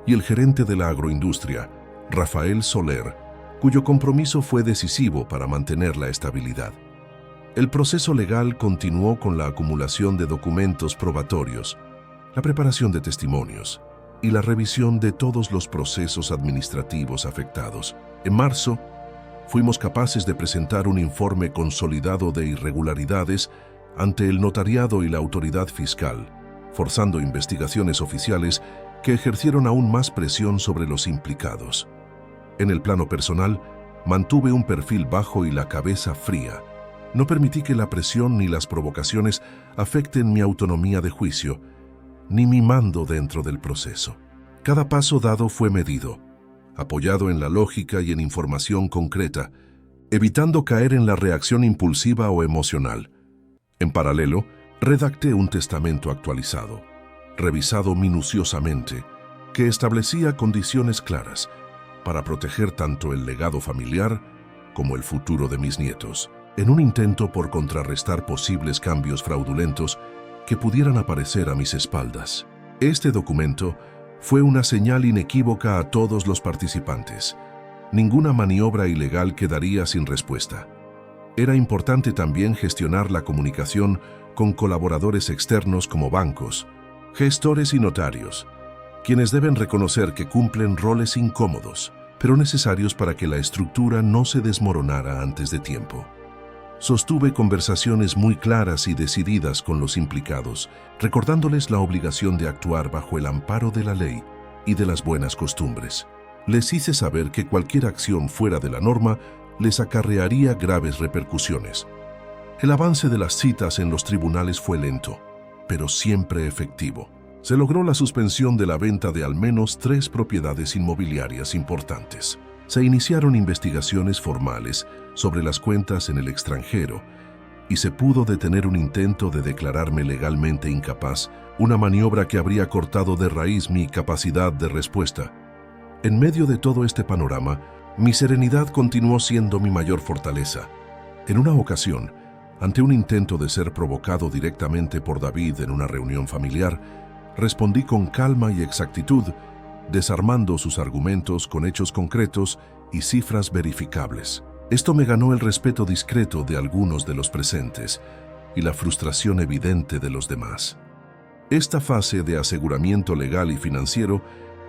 y el gerente de la agroindustria, Rafael Soler, cuyo compromiso fue decisivo para mantener la estabilidad. El proceso legal continuó con la acumulación de documentos probatorios, la preparación de testimonios y la revisión de todos los procesos administrativos afectados. En marzo, fuimos capaces de presentar un informe consolidado de irregularidades ante el notariado y la autoridad fiscal, forzando investigaciones oficiales que ejercieron aún más presión sobre los implicados. En el plano personal, mantuve un perfil bajo y la cabeza fría. No permití que la presión ni las provocaciones afecten mi autonomía de juicio, ni mi mando dentro del proceso. Cada paso dado fue medido, apoyado en la lógica y en información concreta, evitando caer en la reacción impulsiva o emocional. En paralelo, redacté un testamento actualizado, revisado minuciosamente, que establecía condiciones claras para proteger tanto el legado familiar como el futuro de mis nietos, en un intento por contrarrestar posibles cambios fraudulentos que pudieran aparecer a mis espaldas. Este documento fue una señal inequívoca a todos los participantes. Ninguna maniobra ilegal quedaría sin respuesta. Era importante también gestionar la comunicación con colaboradores externos como bancos, gestores y notarios, quienes deben reconocer que cumplen roles incómodos, pero necesarios para que la estructura no se desmoronara antes de tiempo. Sostuve conversaciones muy claras y decididas con los implicados, recordándoles la obligación de actuar bajo el amparo de la ley y de las buenas costumbres. Les hice saber que cualquier acción fuera de la norma les acarrearía graves repercusiones. El avance de las citas en los tribunales fue lento, pero siempre efectivo. Se logró la suspensión de la venta de al menos 3 propiedades inmobiliarias importantes. Se iniciaron investigaciones formales sobre las cuentas en el extranjero y se pudo detener un intento de declararme legalmente incapaz, una maniobra que habría cortado de raíz mi capacidad de respuesta. En medio de todo este panorama, mi serenidad continuó siendo mi mayor fortaleza. En una ocasión, ante un intento de ser provocado directamente por David en una reunión familiar, respondí con calma y exactitud, desarmando sus argumentos con hechos concretos y cifras verificables. Esto me ganó el respeto discreto de algunos de los presentes y la frustración evidente de los demás. Esta fase de aseguramiento legal y financiero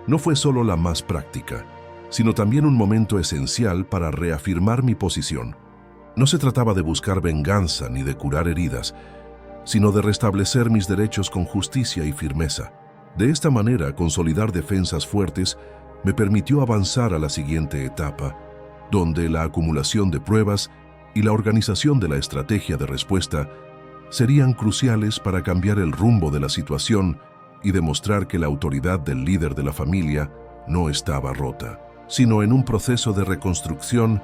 no fue solo la más práctica, sino también un momento esencial para reafirmar mi posición. No se trataba de buscar venganza ni de curar heridas, sino de restablecer mis derechos con justicia y firmeza. De esta manera, consolidar defensas fuertes me permitió avanzar a la siguiente etapa, donde la acumulación de pruebas y la organización de la estrategia de respuesta serían cruciales para cambiar el rumbo de la situación y demostrar que la autoridad del líder de la familia no estaba rota, sino en un proceso de reconstrucción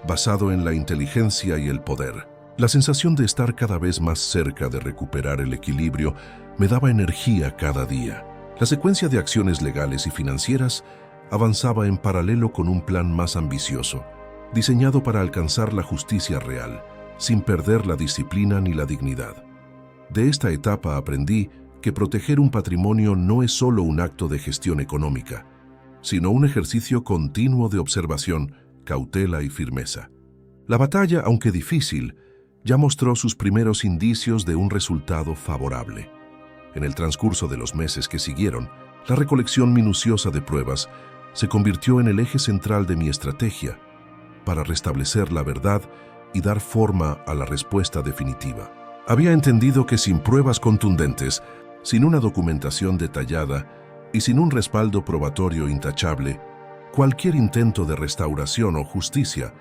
basado en la inteligencia y el poder. La sensación de estar cada vez más cerca de recuperar el equilibrio me daba energía cada día. La secuencia de acciones legales y financieras avanzaba en paralelo con un plan más ambicioso, diseñado para alcanzar la justicia real, sin perder la disciplina ni la dignidad. De esta etapa aprendí que proteger un patrimonio no es solo un acto de gestión económica, sino un ejercicio continuo de observación, cautela y firmeza. La batalla, aunque difícil, ya mostró sus primeros indicios de un resultado favorable. En el transcurso de los meses que siguieron, la recolección minuciosa de pruebas se convirtió en el eje central de mi estrategia para restablecer la verdad y dar forma a la respuesta definitiva. Había entendido que sin pruebas contundentes, sin una documentación detallada y sin un respaldo probatorio intachable, cualquier intento de restauración o justicia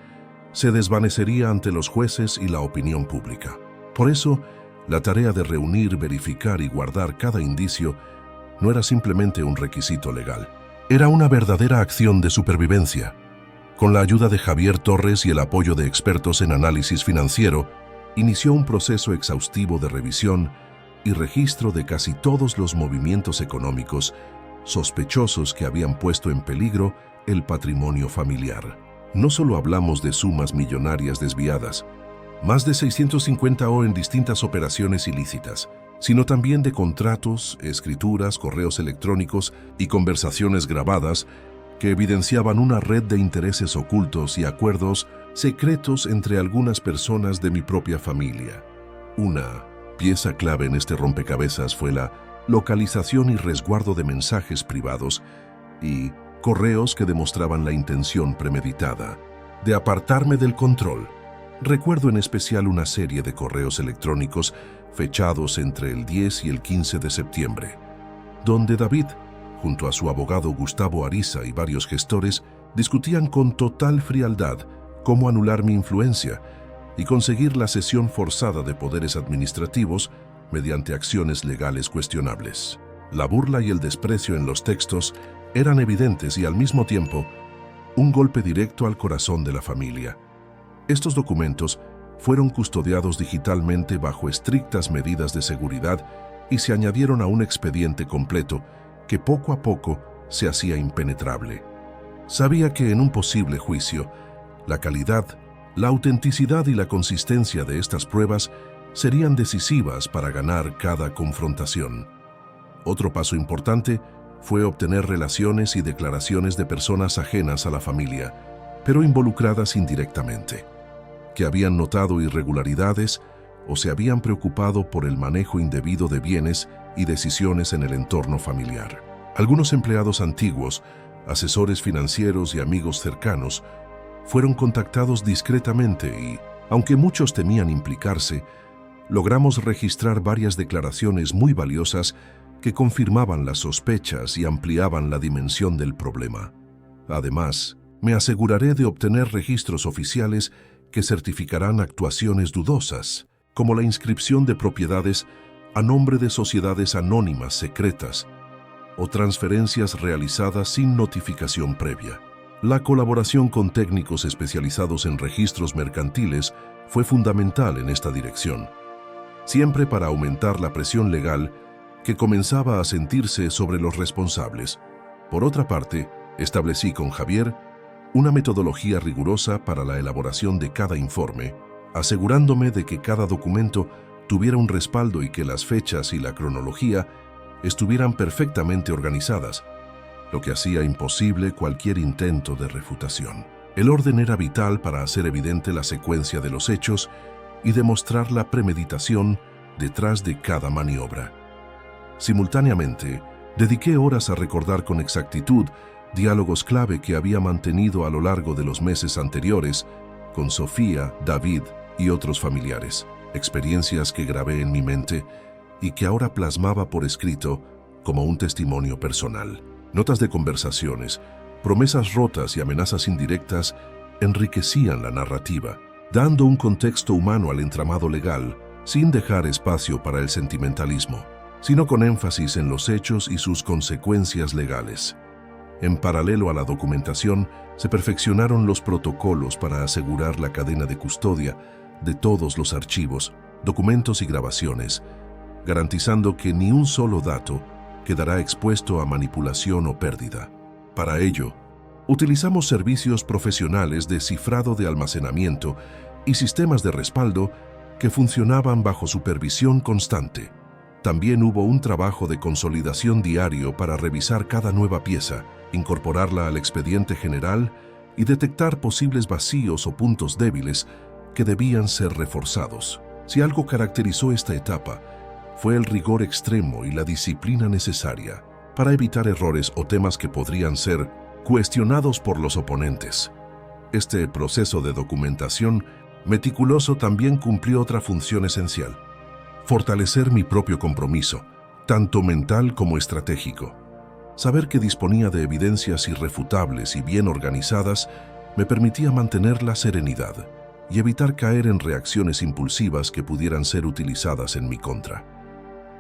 se desvanecería ante los jueces y la opinión pública. Por eso, la tarea de reunir, verificar y guardar cada indicio no era simplemente un requisito legal. Era una verdadera acción de supervivencia. Con la ayuda de Javier Torres y el apoyo de expertos en análisis financiero, inició un proceso exhaustivo de revisión y registro de casi todos los movimientos económicos sospechosos que habían puesto en peligro el patrimonio familiar. No solo hablamos de sumas millonarias desviadas, más de 650 en distintas operaciones ilícitas, sino también de contratos, escrituras, correos electrónicos y conversaciones grabadas que evidenciaban una red de intereses ocultos y acuerdos secretos entre algunas personas de mi propia familia. Una pieza clave en este rompecabezas fue la localización y resguardo de mensajes privados y correos que demostraban la intención premeditada de apartarme del control. Recuerdo en especial una serie de correos electrónicos fechados entre el 10 y el 15 de septiembre, donde David, junto a su abogado Gustavo Ariza y varios gestores, discutían con total frialdad cómo anular mi influencia y conseguir la cesión forzada de poderes administrativos mediante acciones legales cuestionables. La burla y el desprecio en los textos eran evidentes y al mismo tiempo un golpe directo al corazón de la familia. Estos documentos fueron custodiados digitalmente bajo estrictas medidas de seguridad y se añadieron a un expediente completo que poco a poco se hacía impenetrable. Sabía que en un posible juicio, la calidad, la autenticidad y la consistencia de estas pruebas serían decisivas para ganar cada confrontación. Otro paso importante fue obtener relaciones y declaraciones de personas ajenas a la familia, pero involucradas indirectamente, que habían notado irregularidades o se habían preocupado por el manejo indebido de bienes y decisiones en el entorno familiar. Algunos empleados antiguos, asesores financieros y amigos cercanos fueron contactados discretamente y, aunque muchos temían implicarse, logramos registrar varias declaraciones muy valiosas que confirmaban las sospechas y ampliaban la dimensión del problema. Además, me aseguraré de obtener registros oficiales que certificarán actuaciones dudosas, como la inscripción de propiedades a nombre de sociedades anónimas secretas o transferencias realizadas sin notificación previa. La colaboración con técnicos especializados en registros mercantiles fue fundamental en esta dirección, siempre para aumentar la presión legal que comenzaba a sentirse sobre los responsables. Por otra parte, establecí con Javier una metodología rigurosa para la elaboración de cada informe, asegurándome de que cada documento tuviera un respaldo y que las fechas y la cronología estuvieran perfectamente organizadas, lo que hacía imposible cualquier intento de refutación. El orden era vital para hacer evidente la secuencia de los hechos y demostrar la premeditación detrás de cada maniobra. Simultáneamente, dediqué horas a recordar con exactitud diálogos clave que había mantenido a lo largo de los meses anteriores con Sofía, David y otros familiares, experiencias que grabé en mi mente y que ahora plasmaba por escrito como un testimonio personal. Notas de conversaciones, promesas rotas y amenazas indirectas enriquecían la narrativa, dando un contexto humano al entramado legal, sin dejar espacio para el sentimentalismo, sino con énfasis en los hechos y sus consecuencias legales. En paralelo a la documentación, se perfeccionaron los protocolos para asegurar la cadena de custodia de todos los archivos, documentos y grabaciones, garantizando que ni un solo dato quedará expuesto a manipulación o pérdida. Para ello, utilizamos servicios profesionales de cifrado de almacenamiento y sistemas de respaldo que funcionaban bajo supervisión constante. También hubo un trabajo de consolidación diario para revisar cada nueva pieza, incorporarla al expediente general y detectar posibles vacíos o puntos débiles que debían ser reforzados. Si algo caracterizó esta etapa, fue el rigor extremo y la disciplina necesaria para evitar errores o temas que podrían ser cuestionados por los oponentes. Este proceso de documentación meticuloso también cumplió otra función esencial: fortalecer mi propio compromiso, tanto mental como estratégico. Saber que disponía de evidencias irrefutables y bien organizadas me permitía mantener la serenidad y evitar caer en reacciones impulsivas que pudieran ser utilizadas en mi contra.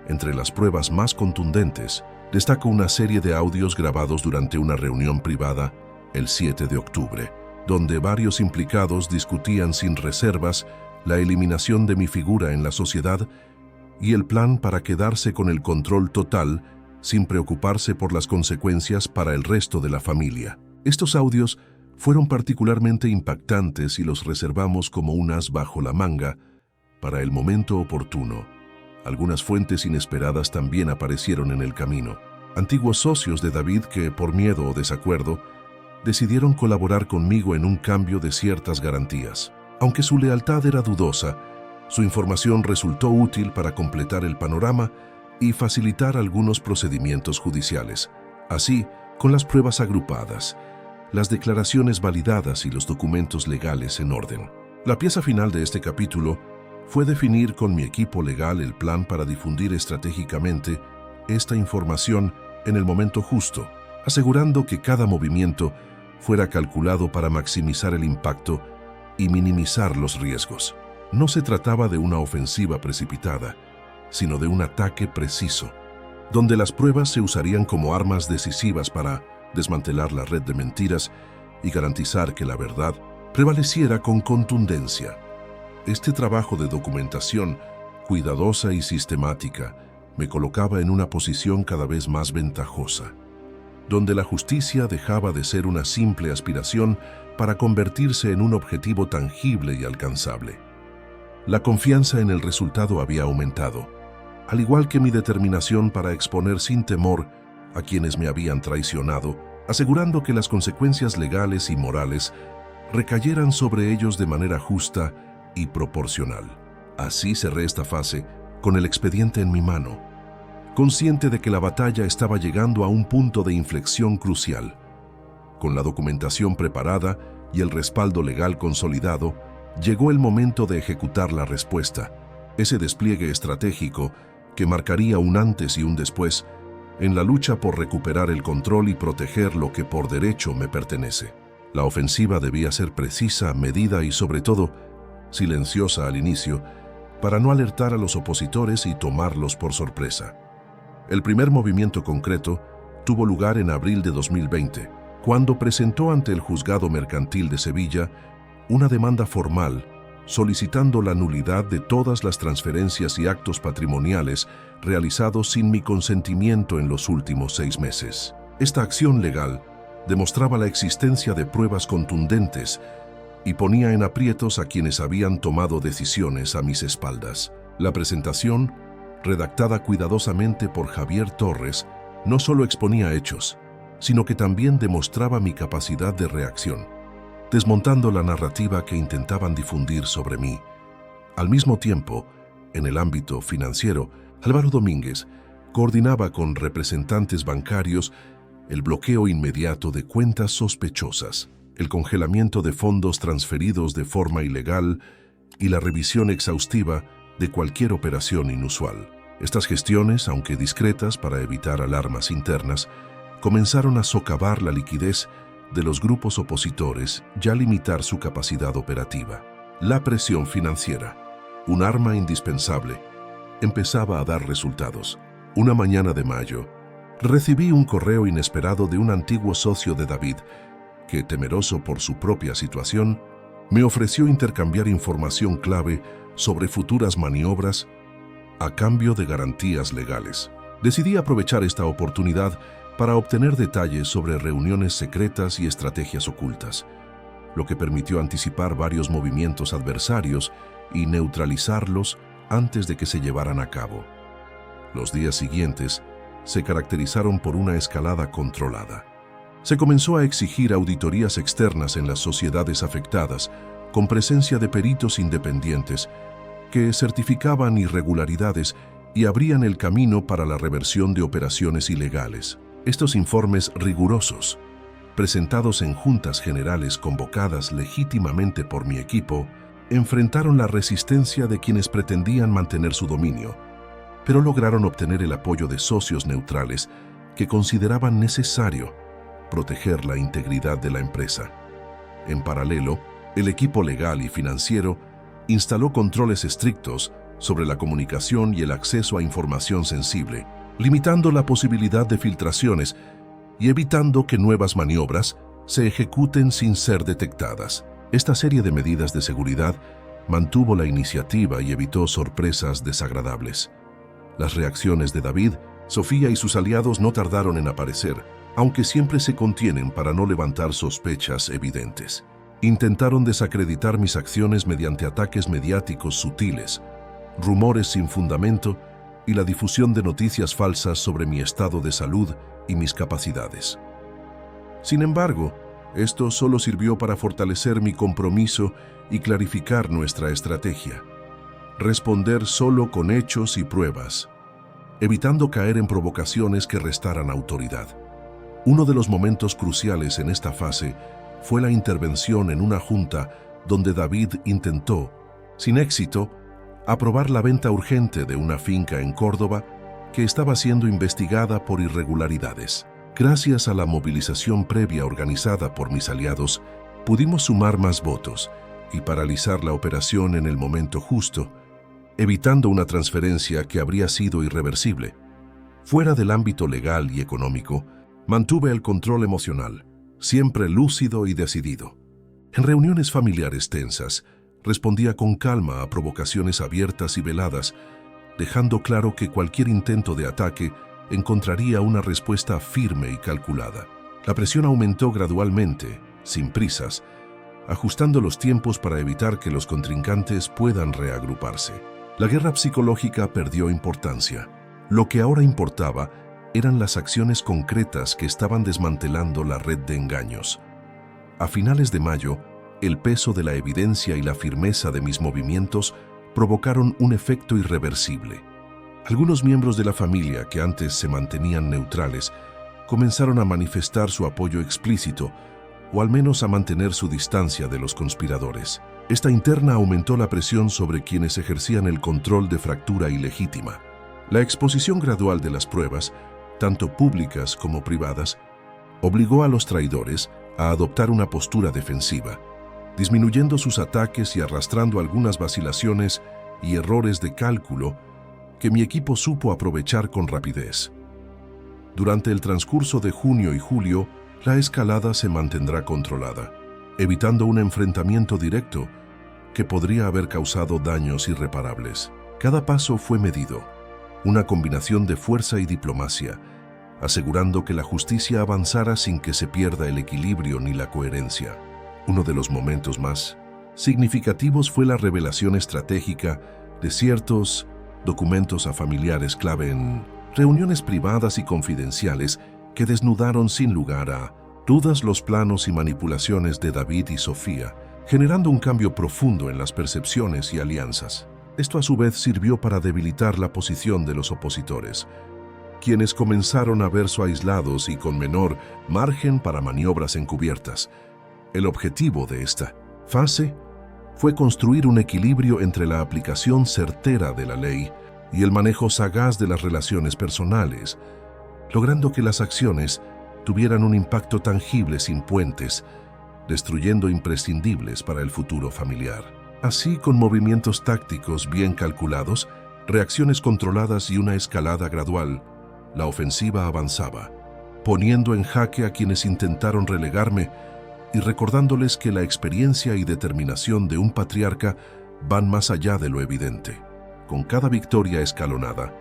Entre las pruebas más contundentes, destaco una serie de audios grabados durante una reunión privada el 7 de octubre, donde varios implicados discutían sin reservas la eliminación de mi figura en la sociedad y el plan para quedarse con el control total sin preocuparse por las consecuencias para el resto de la familia. Estos audios fueron particularmente impactantes y los reservamos como un as bajo la manga para el momento oportuno. Algunas fuentes inesperadas también aparecieron en el camino. Antiguos socios de David que, por miedo o desacuerdo, decidieron colaborar conmigo en un cambio de ciertas garantías. Aunque su lealtad era dudosa, su información resultó útil para completar el panorama y facilitar algunos procedimientos judiciales. Así, con las pruebas agrupadas, las declaraciones validadas y los documentos legales en orden. La pieza final de este capítulo fue definir con mi equipo legal el plan para difundir estratégicamente esta información en el momento justo, asegurando que cada movimiento fuera calculado para maximizar el impacto y minimizar los riesgos. No se trataba de una ofensiva precipitada, sino de un ataque preciso, donde las pruebas se usarían como armas decisivas para desmantelar la red de mentiras y garantizar que la verdad prevaleciera con contundencia. Este trabajo de documentación, cuidadosa y sistemática, me colocaba en una posición cada vez más ventajosa, donde la justicia dejaba de ser una simple aspiración para convertirse en un objetivo tangible y alcanzable. La confianza en el resultado había aumentado, al igual que mi determinación para exponer sin temor a quienes me habían traicionado, asegurando que las consecuencias legales y morales recayeran sobre ellos de manera justa y proporcional. Así cerré esta fase con el expediente en mi mano, consciente de que la batalla estaba llegando a un punto de inflexión crucial. Con la documentación preparada y el respaldo legal consolidado, llegó el momento de ejecutar la respuesta, ese despliegue estratégico que marcaría un antes y un después en la lucha por recuperar el control y proteger lo que por derecho me pertenece. La ofensiva debía ser precisa, medida y sobre todo silenciosa al inicio, para no alertar a los opositores y tomarlos por sorpresa. El primer movimiento concreto tuvo lugar en abril de 2020, cuando presentó ante el Juzgado Mercantil de Sevilla una demanda formal solicitando la nulidad de todas las transferencias y actos patrimoniales realizados sin mi consentimiento en los últimos 6 meses. Esta acción legal demostraba la existencia de pruebas contundentes y ponía en aprietos a quienes habían tomado decisiones a mis espaldas. La presentación, redactada cuidadosamente por Javier Torres, no solo exponía hechos, sino que también demostraba mi capacidad de reacción, desmontando la narrativa que intentaban difundir sobre mí. Al mismo tiempo, en el ámbito financiero, Álvaro Domínguez coordinaba con representantes bancarios el bloqueo inmediato de cuentas sospechosas, el congelamiento de fondos transferidos de forma ilegal y la revisión exhaustiva de cualquier operación inusual. Estas gestiones, aunque discretas para evitar alarmas internas, comenzaron a socavar la liquidez de los grupos opositores y a limitar su capacidad operativa. La presión financiera, un arma indispensable, empezaba a dar resultados. Una mañana de mayo, recibí un correo inesperado de un antiguo socio de David que, temeroso por su propia situación, me ofreció intercambiar información clave sobre futuras maniobras a cambio de garantías legales. Decidí aprovechar esta oportunidad para obtener detalles sobre reuniones secretas y estrategias ocultas, lo que permitió anticipar varios movimientos adversarios y neutralizarlos antes de que se llevaran a cabo. Los días siguientes se caracterizaron por una escalada controlada. Se comenzó a exigir auditorías externas en las sociedades afectadas, con presencia de peritos independientes que certificaban irregularidades y abrían el camino para la reversión de operaciones ilegales. Estos informes rigurosos, presentados en juntas generales convocadas legítimamente por mi equipo, enfrentaron la resistencia de quienes pretendían mantener su dominio, pero lograron obtener el apoyo de socios neutrales que consideraban necesario proteger la integridad de la empresa. En paralelo, el equipo legal y financiero instaló controles estrictos sobre la comunicación y el acceso a información sensible, limitando la posibilidad de filtraciones y evitando que nuevas maniobras se ejecuten sin ser detectadas. Esta serie de medidas de seguridad mantuvo la iniciativa y evitó sorpresas desagradables. Las reacciones de David, Sofía y sus aliados no tardaron en aparecer, aunque siempre se contienen para no levantar sospechas evidentes. Intentaron desacreditar mis acciones mediante ataques mediáticos sutiles, rumores sin fundamento y la difusión de noticias falsas sobre mi estado de salud y mis capacidades. Sin embargo, esto solo sirvió para fortalecer mi compromiso y clarificar nuestra estrategia. Responder solo con hechos y pruebas, evitando caer en provocaciones que restaran autoridad. Uno de los momentos cruciales en esta fase fue la intervención en una junta donde David intentó, sin éxito, aprobar la venta urgente de una finca en Córdoba que estaba siendo investigada por irregularidades. Gracias a la movilización previa organizada por mis aliados, pudimos sumar más votos y paralizar la operación en el momento justo, evitando una transferencia que habría sido irreversible. Fuera del ámbito legal y económico, mantuve el control emocional, siempre lúcido y decidido. En reuniones familiares tensas, respondía con calma a provocaciones abiertas y veladas, dejando claro que cualquier intento de ataque encontraría una respuesta firme y calculada. La presión aumentó gradualmente, sin prisas, ajustando los tiempos para evitar que los contrincantes puedan reagruparse. La guerra psicológica perdió importancia. Lo que ahora importaba eran las acciones concretas que estaban desmantelando la red de engaños. A finales de mayo, el peso de la evidencia y la firmeza de mis movimientos provocaron un efecto irreversible. Algunos miembros de la familia que antes se mantenían neutrales comenzaron a manifestar su apoyo explícito o al menos a mantener su distancia de los conspiradores. Esta interna aumentó la presión sobre quienes ejercían el control de fractura ilegítima. La exposición gradual de las pruebas, tanto públicas como privadas, obligó a los traidores a adoptar una postura defensiva, disminuyendo sus ataques y arrastrando algunas vacilaciones y errores de cálculo que mi equipo supo aprovechar con rapidez. Durante el transcurso de junio y julio, la escalada se mantendrá controlada, evitando un enfrentamiento directo que podría haber causado daños irreparables. Cada paso fue medido, una combinación de fuerza y diplomacia, asegurando que la justicia avanzara sin que se pierda el equilibrio ni la coherencia. Uno de los momentos más significativos fue la revelación estratégica de ciertos documentos a familiares clave en reuniones privadas y confidenciales que desnudaron sin lugar a dudas los planos y manipulaciones de David y Sofía, generando un cambio profundo en las percepciones y alianzas. Esto a su vez sirvió para debilitar la posición de los opositores, quienes comenzaron a verse aislados y con menor margen para maniobras encubiertas. El objetivo de esta fase fue construir un equilibrio entre la aplicación certera de la ley y el manejo sagaz de las relaciones personales, logrando que las acciones tuvieran un impacto tangible sin puentes, destruyendo imprescindibles para el futuro familiar. Así, con movimientos tácticos bien calculados, reacciones controladas y una escalada gradual, la ofensiva avanzaba, poniendo en jaque a quienes intentaron relegarme y recordándoles que la experiencia y determinación de un patriarca van más allá de lo evidente. Con cada victoria escalonada,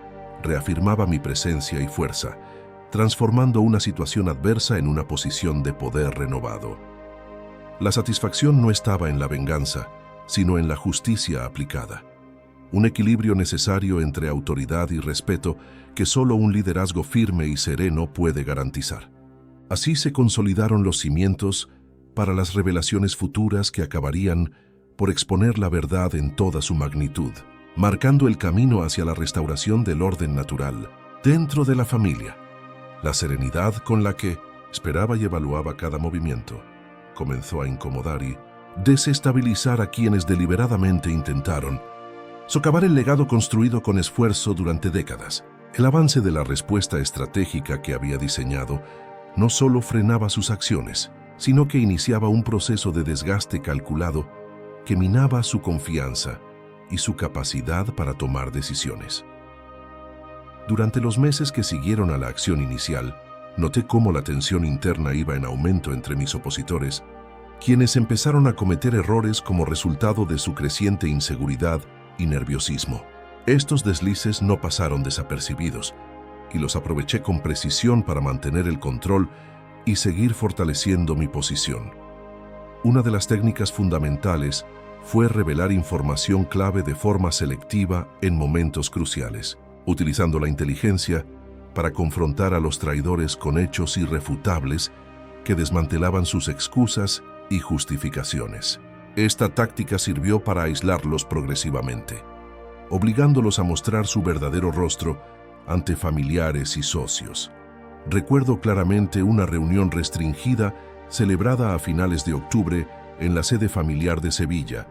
reafirmaba mi presencia y fuerza, transformando una situación adversa en una posición de poder renovado. La satisfacción no estaba en la venganza, sino en la justicia aplicada. Un equilibrio necesario entre autoridad y respeto que solo un liderazgo firme y sereno puede garantizar. Así se consolidaron los cimientos para las revelaciones futuras que acabarían por exponer la verdad en toda su magnitud, marcando el camino hacia la restauración del orden natural dentro de la familia. La serenidad con la que esperaba y evaluaba cada movimiento comenzó a incomodar y desestabilizar a quienes deliberadamente intentaron socavar el legado construido con esfuerzo durante décadas. El avance de la respuesta estratégica que había diseñado no solo frenaba sus acciones, sino que iniciaba un proceso de desgaste calculado que minaba su confianza y su capacidad para tomar decisiones. Durante los meses que siguieron a la acción inicial, noté cómo la tensión interna iba en aumento entre mis opositores, quienes empezaron a cometer errores como resultado de su creciente inseguridad y nerviosismo. Estos deslices no pasaron desapercibidos, y los aproveché con precisión para mantener el control y seguir fortaleciendo mi posición. Una de las técnicas fundamentales fue revelar información clave de forma selectiva en momentos cruciales, utilizando la inteligencia para confrontar a los traidores con hechos irrefutables que desmantelaban sus excusas y justificaciones. Esta táctica sirvió para aislarlos progresivamente, obligándolos a mostrar su verdadero rostro ante familiares y socios. Recuerdo claramente una reunión restringida celebrada a finales de octubre en la sede familiar de Sevilla,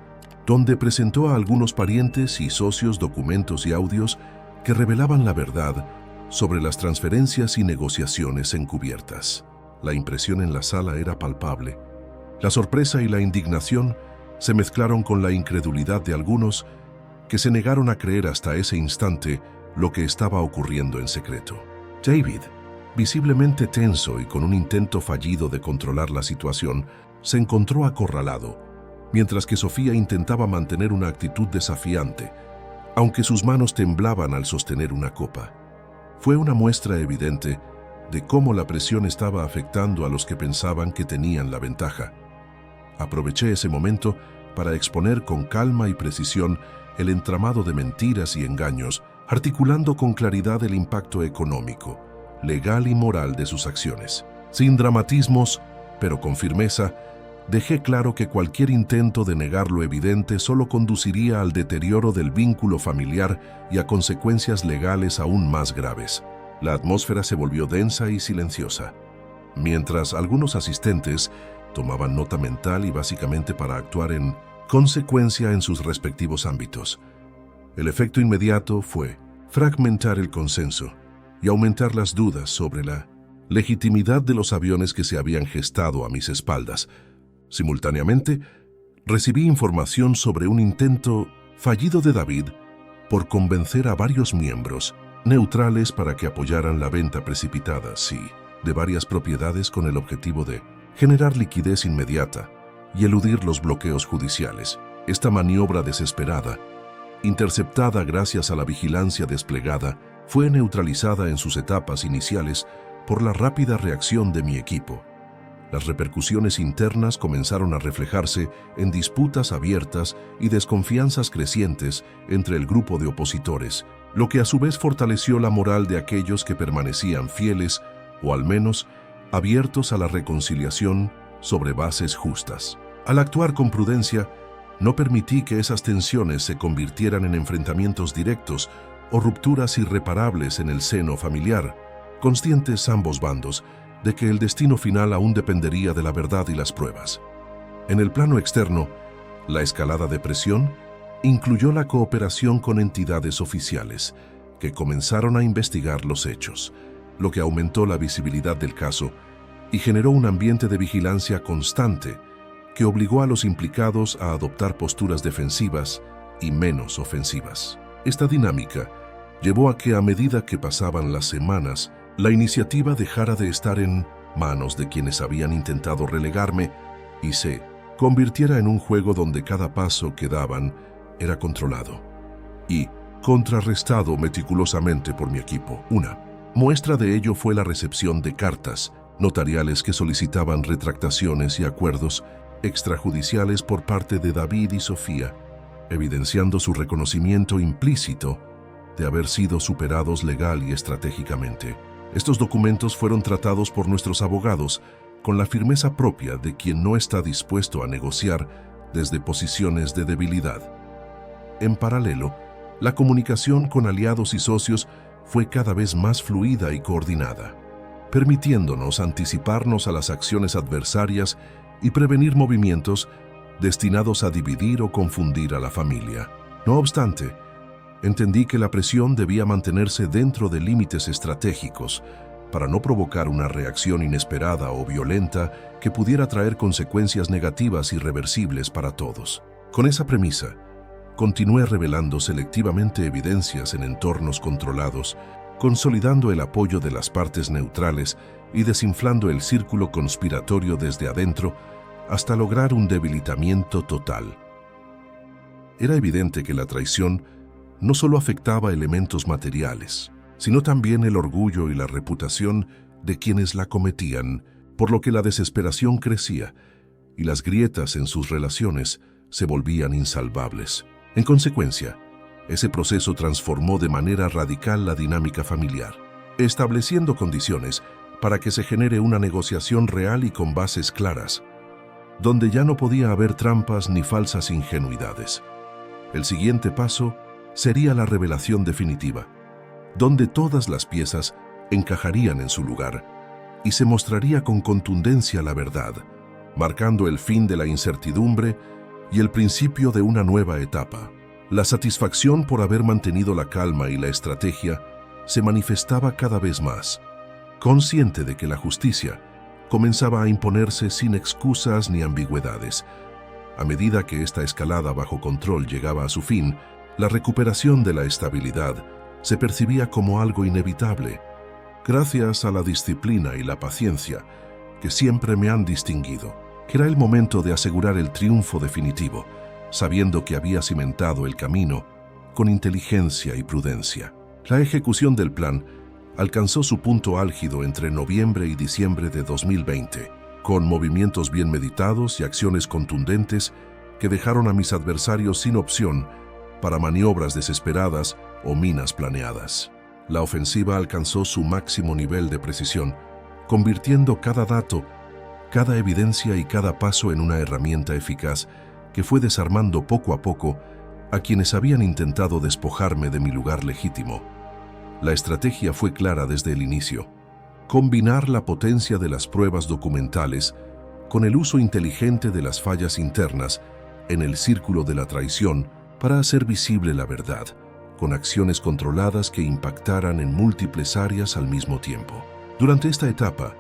donde presentó a algunos parientes y socios documentos y audios que revelaban la verdad sobre las transferencias y negociaciones encubiertas. La impresión en la sala era palpable. La sorpresa y la indignación se mezclaron con la incredulidad de algunos que se negaron a creer hasta ese instante lo que estaba ocurriendo en secreto. David, visiblemente tenso y con un intento fallido de controlar la situación, se encontró acorralado, mientras que Sofía intentaba mantener una actitud desafiante, aunque sus manos temblaban al sostener una copa. Fue una muestra evidente de cómo la presión estaba afectando a los que pensaban que tenían la ventaja. Aproveché ese momento para exponer con calma y precisión el entramado de mentiras y engaños, articulando con claridad el impacto económico, legal y moral de sus acciones. Sin dramatismos, pero con firmeza, dejé claro que cualquier intento de negar lo evidente solo conduciría al deterioro del vínculo familiar y a consecuencias legales aún más graves. La atmósfera se volvió densa y silenciosa, mientras algunos asistentes tomaban nota mental y básicamente para actuar en consecuencia en sus respectivos ámbitos. El efecto inmediato fue fragmentar el consenso y aumentar las dudas sobre la legitimidad de los aviones que se habían gestado a mis espaldas. Simultáneamente, recibí información sobre un intento fallido de David por convencer a varios miembros neutrales para que apoyaran la venta precipitada, de varias propiedades con el objetivo de generar liquidez inmediata y eludir los bloqueos judiciales. Esta maniobra desesperada, interceptada gracias a la vigilancia desplegada, fue neutralizada en sus etapas iniciales por la rápida reacción de mi equipo. Las repercusiones internas comenzaron a reflejarse en disputas abiertas y desconfianzas crecientes entre el grupo de opositores, lo que a su vez fortaleció la moral de aquellos que permanecían fieles, o al menos abiertos a la reconciliación sobre bases justas. Al actuar con prudencia, no permití que esas tensiones se convirtieran en enfrentamientos directos o rupturas irreparables en el seno familiar, conscientes ambos bandos de que el destino final aún dependería de la verdad y las pruebas. En el plano externo, la escalada de presión incluyó la cooperación con entidades oficiales, que comenzaron a investigar los hechos, lo que aumentó la visibilidad del caso y generó un ambiente de vigilancia constante que obligó a los implicados a adoptar posturas defensivas y menos ofensivas. Esta dinámica llevó a que, a medida que pasaban las semanas, la iniciativa dejara de estar en manos de quienes habían intentado relegarme y se convirtiera en un juego donde cada paso que daban era controlado y contrarrestado meticulosamente por mi equipo. Una muestra de ello fue la recepción de cartas notariales que solicitaban retractaciones y acuerdos extrajudiciales por parte de David y Sofía, evidenciando su reconocimiento implícito de haber sido superados legal y estratégicamente. Estos documentos fueron tratados por nuestros abogados con la firmeza propia de quien no está dispuesto a negociar desde posiciones de debilidad. En paralelo, la comunicación con aliados y socios fue cada vez más fluida y coordinada, permitiéndonos anticiparnos a las acciones adversarias y prevenir movimientos destinados a dividir o confundir a la familia. No obstante, entendí que la presión debía mantenerse dentro de límites estratégicos para no provocar una reacción inesperada o violenta que pudiera traer consecuencias negativas irreversibles para todos. Con esa premisa, continué revelando selectivamente evidencias en entornos controlados, consolidando el apoyo de las partes neutrales y desinflando el círculo conspiratorio desde adentro hasta lograr un debilitamiento total. Era evidente que la traición no solo afectaba elementos materiales, sino también el orgullo y la reputación de quienes la cometían, por lo que la desesperación crecía y las grietas en sus relaciones se volvían insalvables. En consecuencia, ese proceso transformó de manera radical la dinámica familiar, estableciendo condiciones para que se genere una negociación real y con bases claras, donde ya no podía haber trampas ni falsas ingenuidades. El siguiente paso sería la revelación definitiva, donde todas las piezas encajarían en su lugar y se mostraría con contundencia la verdad, marcando el fin de la incertidumbre y el principio de una nueva etapa. La satisfacción por haber mantenido la calma y la estrategia se manifestaba cada vez más, consciente de que la justicia comenzaba a imponerse sin excusas ni ambigüedades. A medida que esta escalada bajo control llegaba a su fin, la recuperación de la estabilidad se percibía como algo inevitable, gracias a la disciplina y la paciencia que siempre me han distinguido. Que era el momento de asegurar el triunfo definitivo, sabiendo que había cimentado el camino con inteligencia y prudencia. La ejecución del plan alcanzó su punto álgido entre noviembre y diciembre de 2020, con movimientos bien meditados y acciones contundentes que dejaron a mis adversarios sin opción para maniobras desesperadas o minas planeadas. La ofensiva alcanzó su máximo nivel de precisión, convirtiendo cada dato, cada evidencia y cada paso en una herramienta eficaz que fue desarmando poco a poco a quienes habían intentado despojarme de mi lugar legítimo. La estrategia fue clara desde el inicio: combinar la potencia de las pruebas documentales con el uso inteligente de las fallas internas en el círculo de la traición para hacer visible la verdad, con acciones controladas que impactaran en múltiples áreas al mismo tiempo. Durante esta etapa,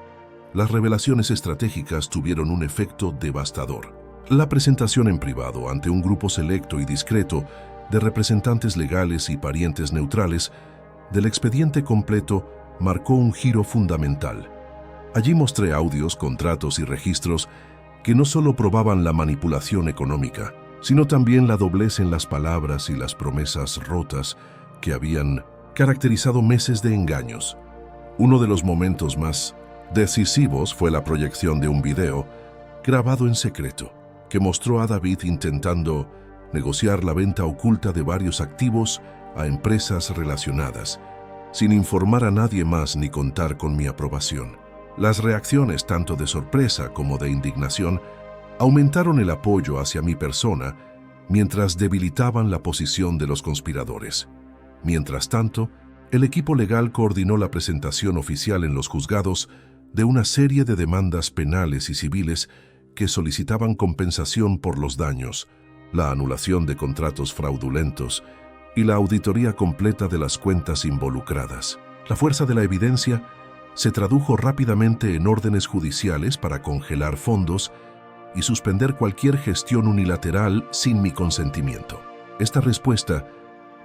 las revelaciones estratégicas tuvieron un efecto devastador. La presentación en privado ante un grupo selecto y discreto de representantes legales y parientes neutrales del expediente completo marcó un giro fundamental. Allí mostré audios, contratos y registros que no solo probaban la manipulación económica, sino también la doblez en las palabras y las promesas rotas que habían caracterizado meses de engaños. Uno de los momentos más decisivos fue la proyección de un video grabado en secreto que mostró a David intentando negociar la venta oculta de varios activos a empresas relacionadas, sin informar a nadie más ni contar con mi aprobación. Las reacciones, tanto de sorpresa como de indignación, aumentaron el apoyo hacia mi persona mientras debilitaban la posición de los conspiradores. Mientras tanto, el equipo legal coordinó la presentación oficial en los juzgados de una serie de demandas penales y civiles que solicitaban compensación por los daños, la anulación de contratos fraudulentos y la auditoría completa de las cuentas involucradas. La fuerza de la evidencia se tradujo rápidamente en órdenes judiciales para congelar fondos y suspender cualquier gestión unilateral sin mi consentimiento. Esta respuesta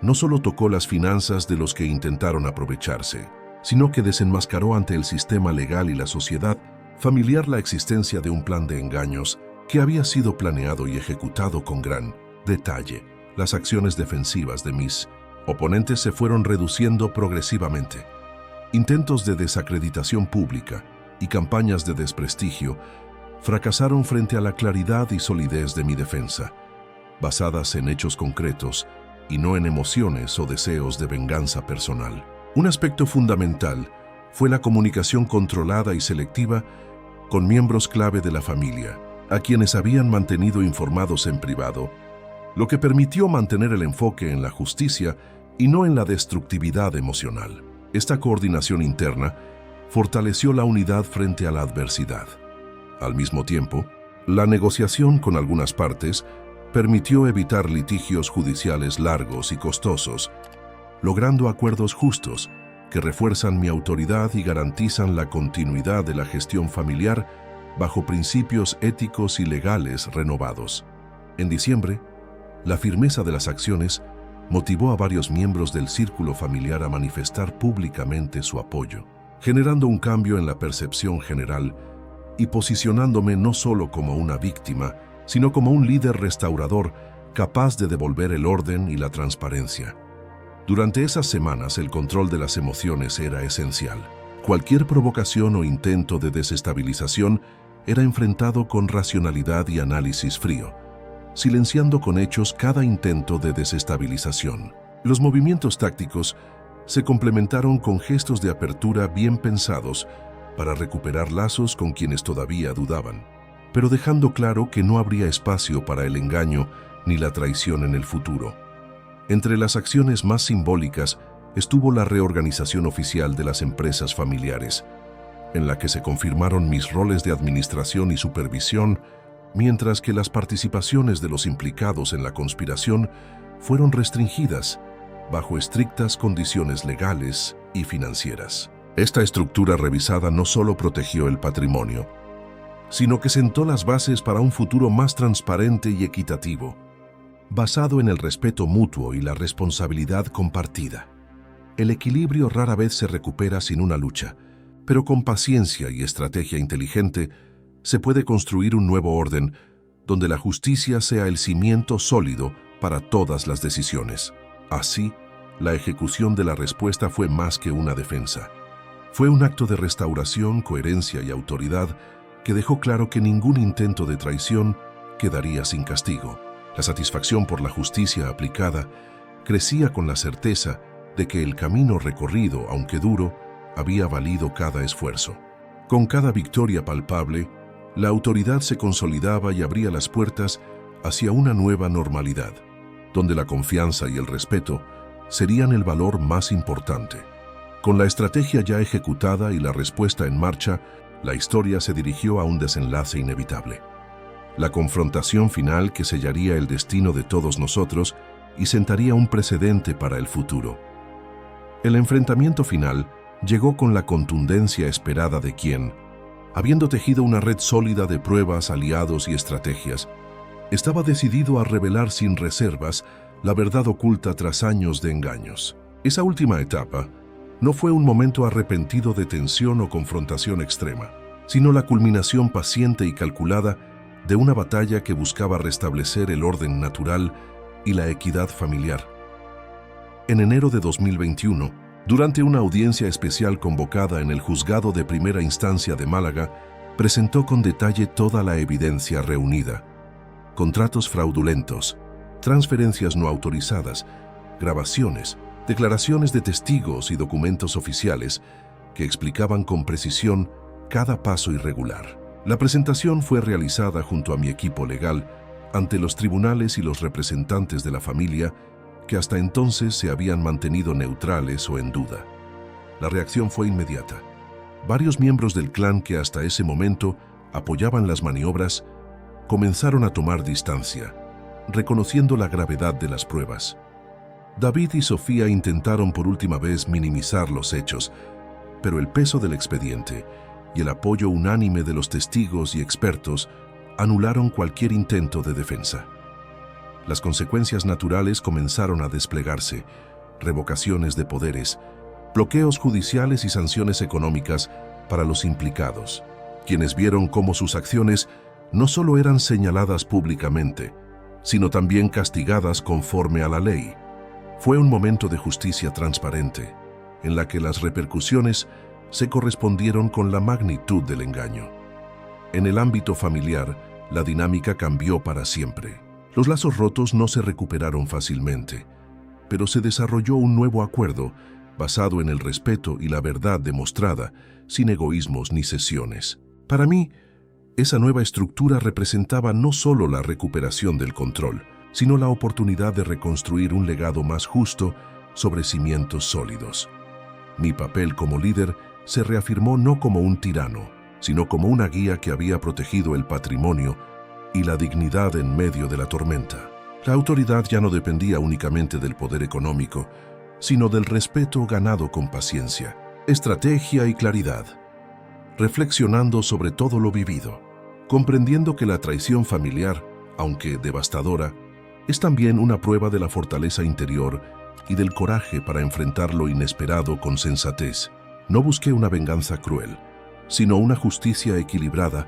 no solo tocó las finanzas de los que intentaron aprovecharse, sino que desenmascaró ante el sistema legal y la sociedad familiar la existencia de un plan de engaños que había sido planeado y ejecutado con gran detalle. Las acciones defensivas de mis oponentes se fueron reduciendo progresivamente. Intentos de desacreditación pública y campañas de desprestigio fracasaron frente a la claridad y solidez de mi defensa, basadas en hechos concretos y no en emociones o deseos de venganza personal. Un aspecto fundamental fue la comunicación controlada y selectiva con miembros clave de la familia, a quienes habían mantenido informados en privado, lo que permitió mantener el enfoque en la justicia y no en la destructividad emocional. Esta coordinación interna fortaleció la unidad frente a la adversidad. Al mismo tiempo, la negociación con algunas partes permitió evitar litigios judiciales largos y costosos, logrando acuerdos justos que refuerzan mi autoridad y garantizan la continuidad de la gestión familiar bajo principios éticos y legales renovados. En diciembre, la firmeza de las acciones motivó a varios miembros del círculo familiar a manifestar públicamente su apoyo, generando un cambio en la percepción general y posicionándome no solo como una víctima, sino como un líder restaurador capaz de devolver el orden y la transparencia. Durante esas semanas, el control de las emociones era esencial. Cualquier provocación o intento de desestabilización era enfrentado con racionalidad y análisis frío, silenciando con hechos cada intento de desestabilización. Los movimientos tácticos se complementaron con gestos de apertura bien pensados para recuperar lazos con quienes todavía dudaban, pero dejando claro que no habría espacio para el engaño ni la traición en el futuro. Entre las acciones más simbólicas estuvo la reorganización oficial de las empresas familiares, en la que se confirmaron mis roles de administración y supervisión, mientras que las participaciones de los implicados en la conspiración fueron restringidas bajo estrictas condiciones legales y financieras. Esta estructura revisada no solo protegió el patrimonio, sino que sentó las bases para un futuro más transparente y equitativo, basado en el respeto mutuo y la responsabilidad compartida. El equilibrio rara vez se recupera sin una lucha, pero con paciencia y estrategia inteligente se puede construir un nuevo orden donde la justicia sea el cimiento sólido para todas las decisiones. Así, la ejecución de la respuesta fue más que una defensa. Fue un acto de restauración, coherencia y autoridad que dejó claro que ningún intento de traición quedaría sin castigo. La satisfacción por la justicia aplicada crecía con la certeza de que el camino recorrido, aunque duro, había valido cada esfuerzo. Con cada victoria palpable, la autoridad se consolidaba y abría las puertas hacia una nueva normalidad, donde la confianza y el respeto serían el valor más importante. Con la estrategia ya ejecutada y la respuesta en marcha, la historia se dirigió a un desenlace inevitable. La confrontación final que sellaría el destino de todos nosotros y sentaría un precedente para el futuro. El enfrentamiento final llegó con la contundencia esperada de quien, habiendo tejido una red sólida de pruebas, aliados y estrategias, estaba decidido a revelar sin reservas la verdad oculta tras años de engaños. Esa última etapa no fue un momento arrepentido de tensión o confrontación extrema, sino la culminación paciente y calculada de una batalla que buscaba restablecer el orden natural y la equidad familiar. En enero de 2021, durante una audiencia especial convocada en el Juzgado de Primera Instancia de Málaga, presentó con detalle toda la evidencia reunida: contratos fraudulentos, transferencias no autorizadas, grabaciones, declaraciones de testigos y documentos oficiales que explicaban con precisión cada paso irregular. La presentación fue realizada junto a mi equipo legal ante los tribunales y los representantes de la familia que hasta entonces se habían mantenido neutrales o en duda. La reacción fue inmediata. Varios miembros del clan que hasta ese momento apoyaban las maniobras comenzaron a tomar distancia, reconociendo la gravedad de las pruebas. David y Sofía intentaron por última vez minimizar los hechos, pero el peso del expediente y el apoyo unánime de los testigos y expertos anularon cualquier intento de defensa. Las consecuencias naturales comenzaron a desplegarse: revocaciones de poderes, bloqueos judiciales y sanciones económicas para los implicados, quienes vieron cómo sus acciones no solo eran señaladas públicamente, sino también castigadas conforme a la ley. Fue un momento de justicia transparente, en la que las repercusiones se correspondieron con la magnitud del engaño. En el ámbito familiar, la dinámica cambió para siempre. Los lazos rotos no se recuperaron fácilmente, pero se desarrolló un nuevo acuerdo basado en el respeto y la verdad demostrada, sin egoísmos ni cesiones. Para mí, Esa nueva estructura representaba no solo la recuperación del control, sino la oportunidad de reconstruir un legado más justo sobre cimientos sólidos. Mi papel como líder se reafirmó no como un tirano, sino como una guía que había protegido el patrimonio y la dignidad en medio de la tormenta. La autoridad ya no dependía únicamente del poder económico, sino del respeto ganado con paciencia, estrategia y claridad. Reflexionando sobre todo lo vivido, comprendiendo que la traición familiar, aunque devastadora, es también una prueba de la fortaleza interior y del coraje para enfrentar lo inesperado con sensatez. No busqué una venganza cruel, sino una justicia equilibrada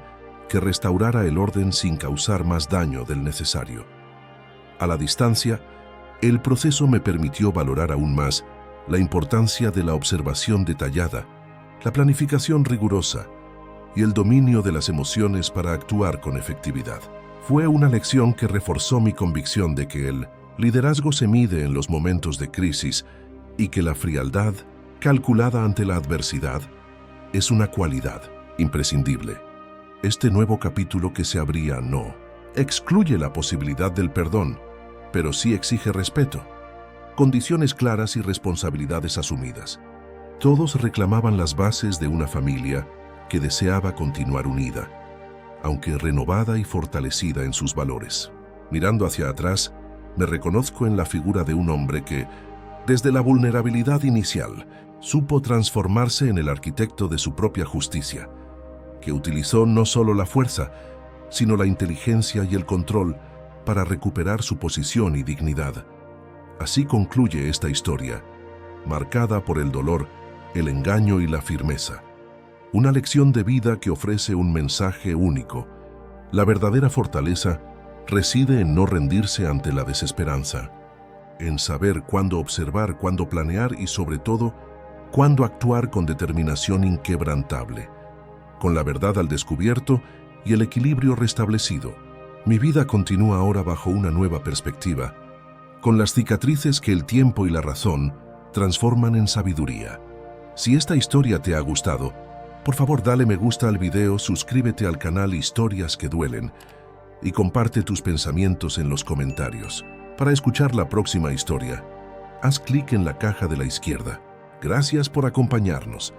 que restaurara el orden sin causar más daño del necesario. A la distancia, el proceso me permitió valorar aún más la importancia de la observación detallada, la planificación rigurosa y el dominio de las emociones para actuar con efectividad. Fue una lección que reforzó mi convicción de que el liderazgo se mide en los momentos de crisis y que la frialdad, calculada ante la adversidad, es una cualidad imprescindible. Este nuevo capítulo que se abría no excluye la posibilidad del perdón, pero sí exige respeto, condiciones claras y responsabilidades asumidas. Todos reclamaban las bases de una familia que deseaba continuar unida, aunque renovada y fortalecida en sus valores. Mirando hacia atrás, me reconozco en la figura de un hombre que, desde la vulnerabilidad inicial, supo transformarse en el arquitecto de su propia justicia, que utilizó no solo la fuerza, sino la inteligencia y el control para recuperar su posición y dignidad. Así concluye esta historia, marcada por el dolor, el engaño y la firmeza. Una lección de vida que ofrece un mensaje único. La verdadera fortaleza reside en no rendirse ante la desesperanza, en saber cuándo observar, cuándo planear y, sobre todo, cuándo actuar con determinación inquebrantable. Con la verdad al descubierto y el equilibrio restablecido, mi vida continúa ahora bajo una nueva perspectiva, con las cicatrices que el tiempo y la razón transforman en sabiduría. Si esta historia te ha gustado, por favor dale me gusta al video, suscríbete al canal Historias que Duelen y comparte tus pensamientos en los comentarios. Para escuchar la próxima historia, haz clic en la caja de la izquierda. Gracias por acompañarnos.